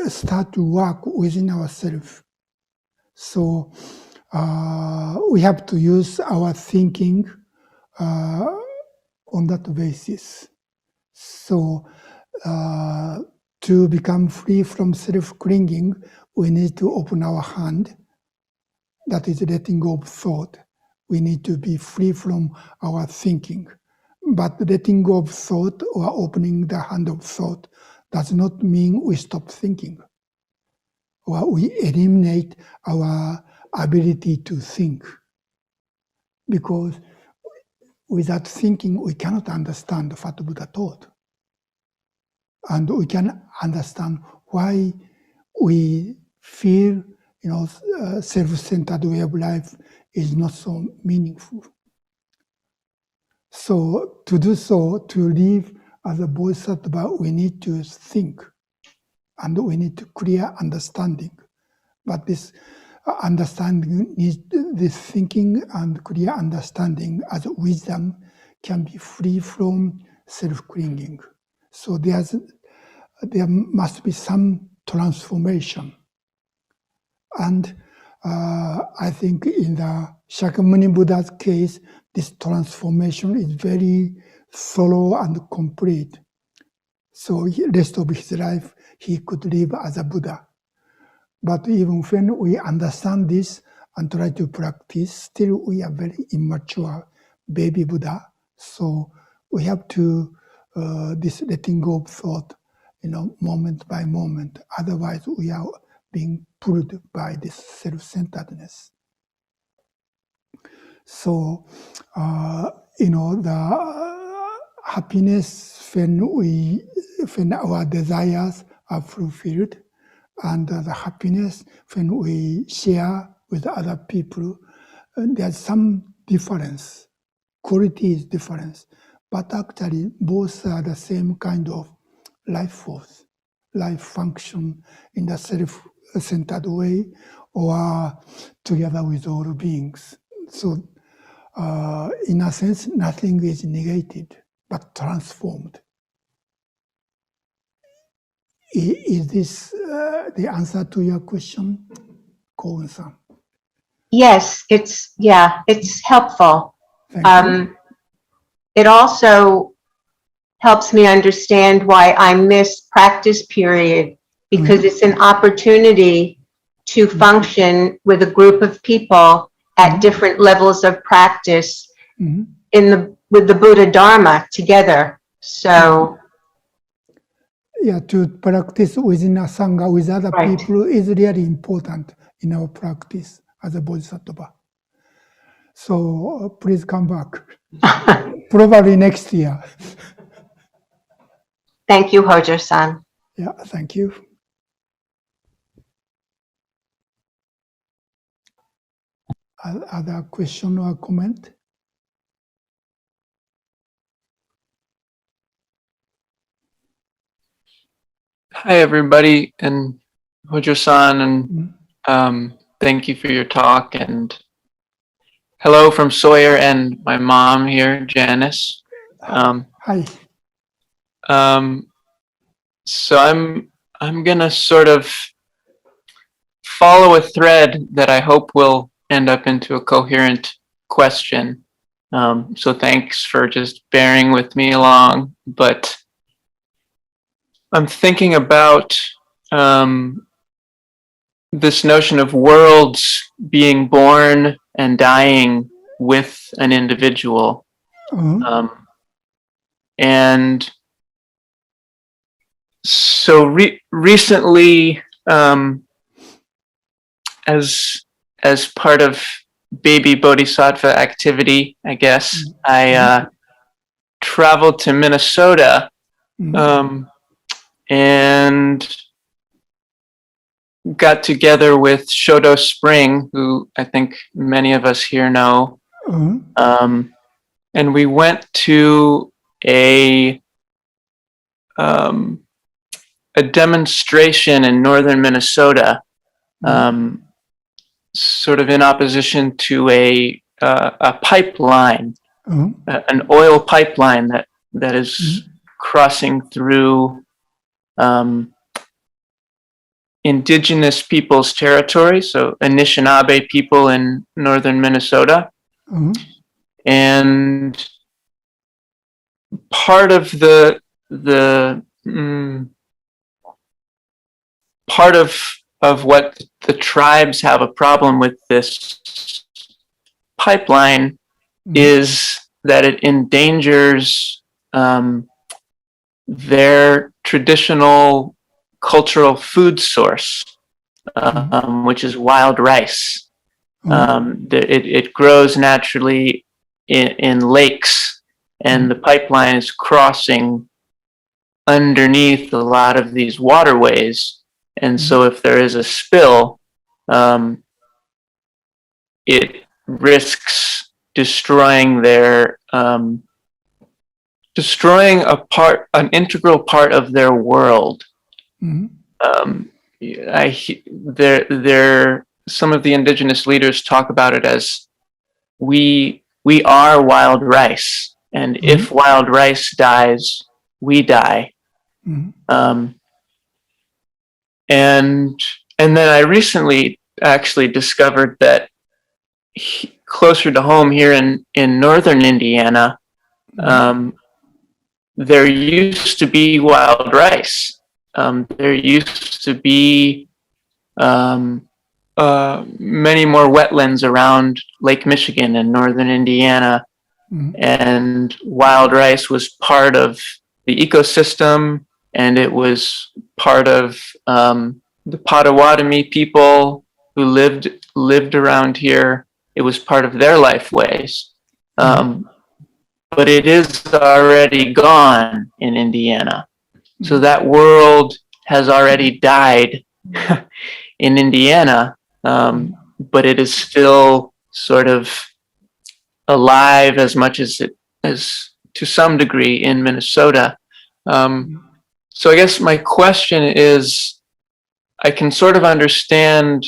start to work within ourselves. So we have to use our thinking on that basis. So to become free from self-clinging, we need to open our hand. That is letting go of thought. We need to be free from our thinking. But letting go of thought or opening the hand of thought does not mean we stop thinking, or we eliminate our ability to think. Because without thinking, we cannot understand what Buddha taught. And we can understand why we feel self-centered way of life is not so meaningful. So to do so, to live as a bodhisattva, we need to think, and we need to clear understanding. But this understanding needs, this thinking and clear understanding as wisdom can be free from self-clinging. So there must be some transformation. And I think in the Shakyamuni Buddha's case, this transformation is very thorough and complete. So the rest of his life, he could live as a Buddha. But even when we understand this and try to practice, still we are very immature baby Buddha. So we have to, this letting go of thought, moment by moment. Otherwise, we are being pulled by this self-centeredness. So, the happiness when our desires are fulfilled, and the happiness when we share with other people, there's some difference. Quality is difference, but actually both are the same kind of life force, life function in the self-centered way or together with all beings. So in a sense, nothing is negated, but transformed. Is this the answer to your question, Koun-san? Yes, it's helpful. Thank you. It also helps me understand why I miss practice period, because it's an opportunity to function with a group of people at different levels of practice with the Buddha Dharma together. So to practice within a sangha with other Right. people is really important in our practice as a bodhisattva. So please come back, probably next year. thank you, Hojo-san. Yeah, thank you. Other question or comment? Hi, everybody, and Hojo-san, and thank you for your talk, and hello from Sawyer and my mom here, Janice. Hi. So I'm gonna sort of follow a thread that I hope will end up into a coherent question. So thanks for just bearing with me along, but I'm thinking about this notion of worlds being born and dying with an individual. And so recently, as part of baby bodhisattva activity, I guess, I traveled to Minnesota and got together with Shodo Spring, who I think many of us here know. And we went to a demonstration in northern Minnesota, sort of in opposition to a pipeline, an oil pipeline that is crossing through indigenous people's territory, so Anishinaabe people in northern Minnesota. And part of part of what the tribes have a problem with this pipeline is that it endangers their traditional cultural food source, which is wild rice. It grows naturally in lakes, and the pipeline is crossing underneath a lot of these waterways. And so if there is a spill, it risks destroying an integral part of their world. Some of the indigenous leaders talk about it as we are wild rice, and if wild rice dies, we die. And then I recently actually discovered that closer to home here in northern Indiana, there used to be wild rice. There used to be many more wetlands around Lake Michigan in northern Indiana, and wild rice was part of the ecosystem, and it was part of the Potawatomi people who lived around here. it was part of their life ways. But it is already gone in Indiana. So that world has already died in Indiana, but it is still sort of alive as much as it is to some degree in Minnesota. So I guess my question is, I can sort of understand,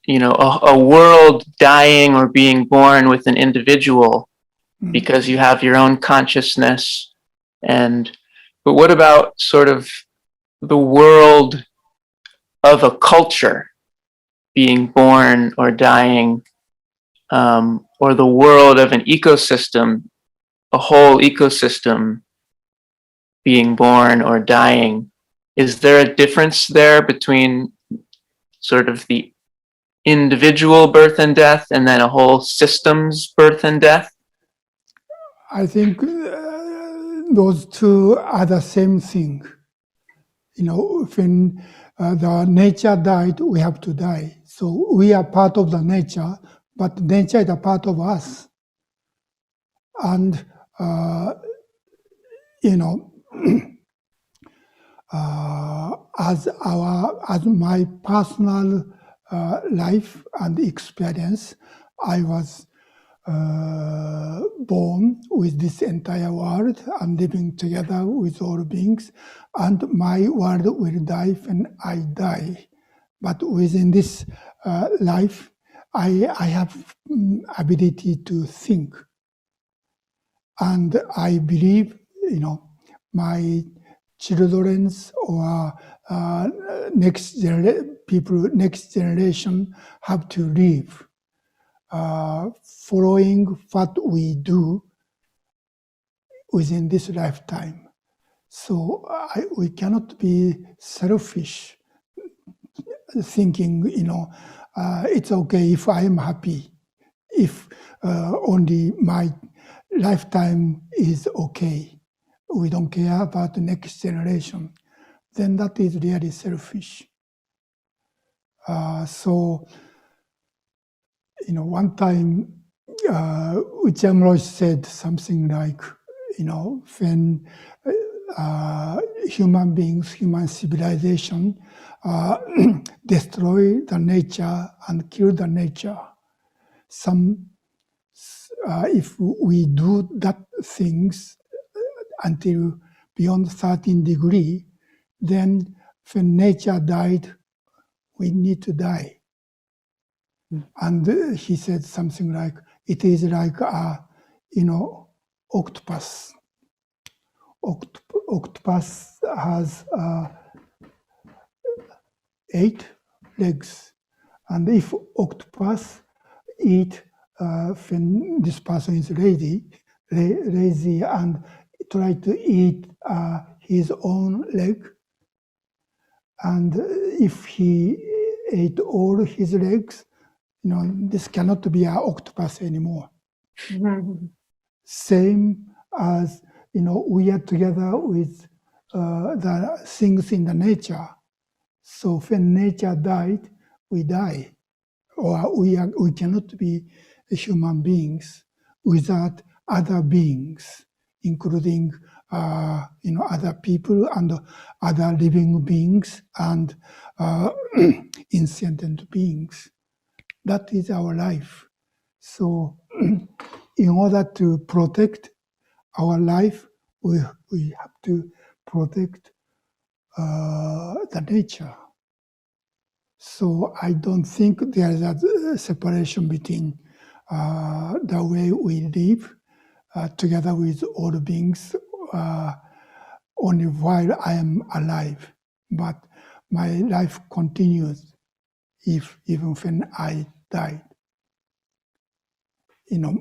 you know, a world dying or being born with an individual because you have your own consciousness. But what about sort of the world of a culture being born or dying, or the world of an ecosystem, a whole ecosystem being born or dying? Is there a difference there between sort of the individual birth and death and then a whole system's birth and death? I think those two are the same thing. You know, when the nature died, we have to die. So we are part of the nature, but nature is a part of us. And, you know, as my personal life and experience, I was born with this entire world and living together with all beings, and my world will die when I die. But within this life, I have ability to think, and I believe, you know, my children's or next generation have to live following what we do within this lifetime. So we cannot be selfish, thinking, you know, it's okay if I am happy, if only my lifetime is okay. We don't care about the next generation. Then that is really selfish. So, you know, one time, Okumura Roshi said something like, you know, when human beings, human civilization destroy the nature and kill the nature, if we do that things until beyond 13 degree, then when nature died, we need to die. And he said something like, it is like a, you know, octopus. Octopus has 8 legs. And if octopus eat when this person is lazy and try to eat his own leg, and if he ate all his legs, you know, this cannot be an octopus anymore. Same as, you know, we are together with the things in the nature. So when nature died, we die. Or we cannot be human beings without other beings, including you know, other people and other living beings and insentient beings. That is our life. So in order to protect our life, we have to protect the nature. So I don't think there is a separation between the way we live together with all beings only while I am alive. But my life continues even when I die. You know,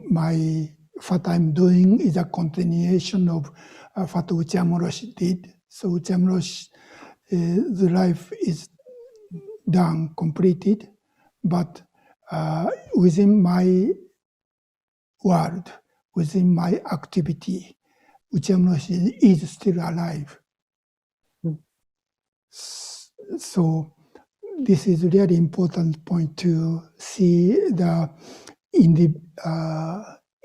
what I'm doing is a continuation of what Okumura Roshi did. So Okumura Roshi, the life is done, completed, but within my world, within my activity, Okumura Roshi is still alive. So this is really important point to see the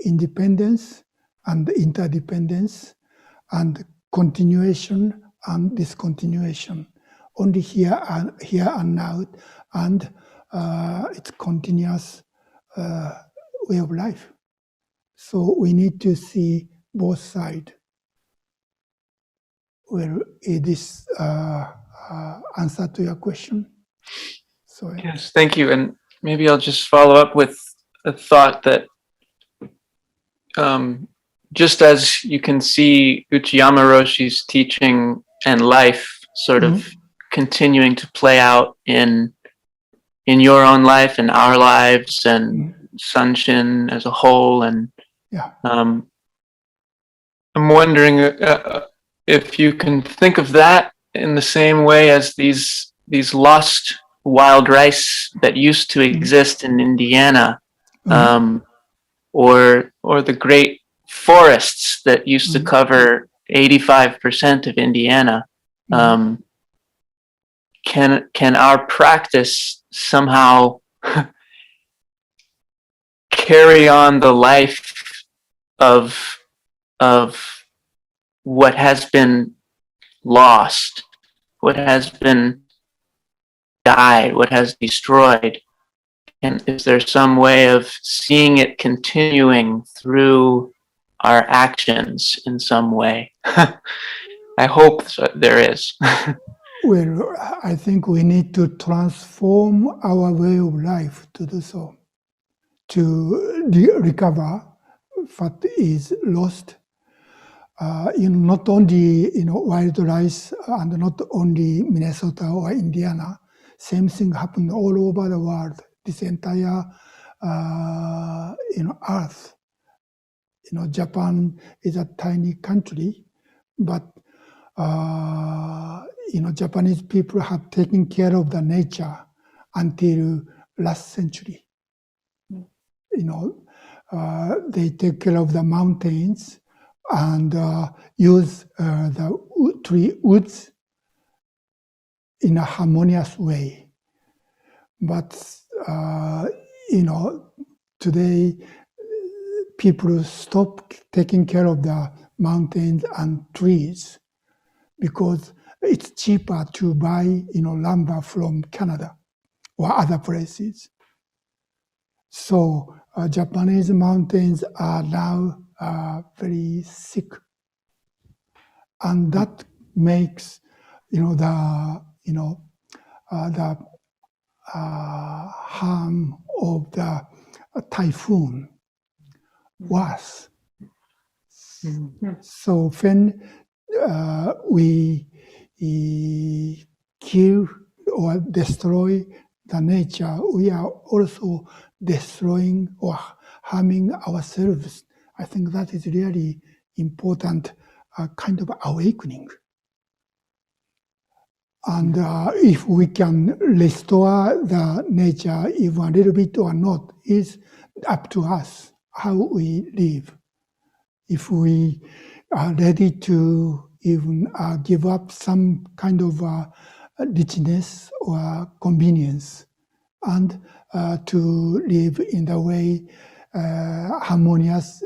independence and interdependence and continuation and discontinuation only here and now, and it's continuous way of life. So we need to see both sides. Well, it is answer to your question. So Yes, thank you. And maybe I'll just follow up with a thought that just as you can see Uchiyama Roshi's teaching and life sort of continuing to play out in your own life and our lives and Sanshin as a whole, and I'm wondering if you can think of that in the same way as these lost wild rice that used to exist in Indiana, or the great forests that used to cover 85% of Indiana. Can our practice somehow carry on the life of what has been lost, what has been died, what has destroyed? And is there some way of seeing it continuing through our actions in some way? I hope there is. Well, I think we need to transform our way of life to do so, to recover what is lost. Not only wild rice and not only Minnesota or Indiana. Same thing happened all over the world. This entire Earth. Japan is a tiny country, but Japanese people have taken care of the nature until last century. They take care of the mountains and use the tree woods in a harmonious way. But today people stop taking care of the mountains and trees because it's cheaper to buy lumber from Canada or other places. So Japanese mountains are now very sick, and that makes the harm of the typhoon worse. So when we kill or destroy the nature, we are also destroying or harming ourselves. I think that is really important kind of awakening. And if we can restore the nature even a little bit or not is up to us, how we live. If we are ready to even give up some kind of richness or convenience and to live in the way harmonious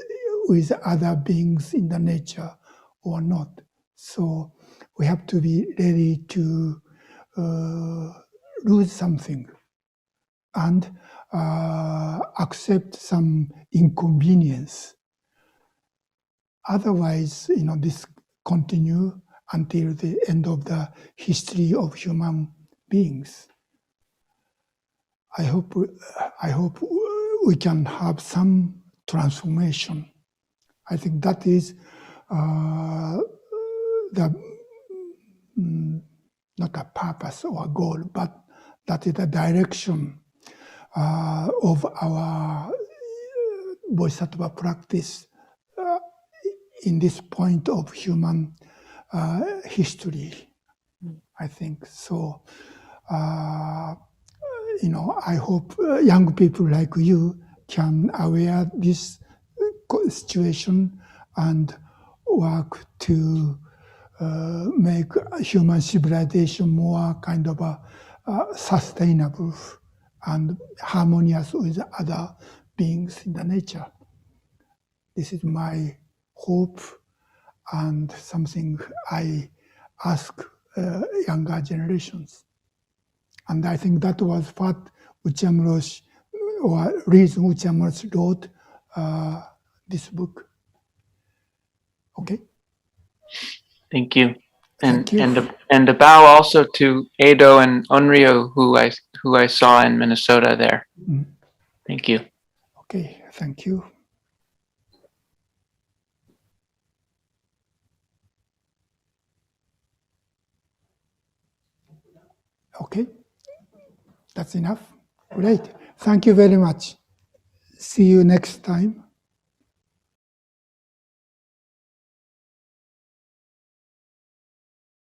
with other beings in the nature or not. So we have to be ready to lose something and accept some inconvenience. Otherwise, this continue until the end of the history of human beings. I hope we can have some transformation. I think that is not a purpose or a goal, but that is the direction of our Bodhisattva practice in this point of human history, I think. So, I hope young people like you can aware this situation and work to make human civilization more kind of sustainable and harmonious with other beings in the nature. This is my hope and something I ask younger generations. And I think that was what Okumura Roshi, or reason Okumura Roshi wrote this book. Okay. Thank you. Thank you. And a bow also to Edo and Onryo, who I saw in Minnesota there. Mm. Thank you. Okay, thank you. Okay, that's enough. Great. Thank you very much. See you next time.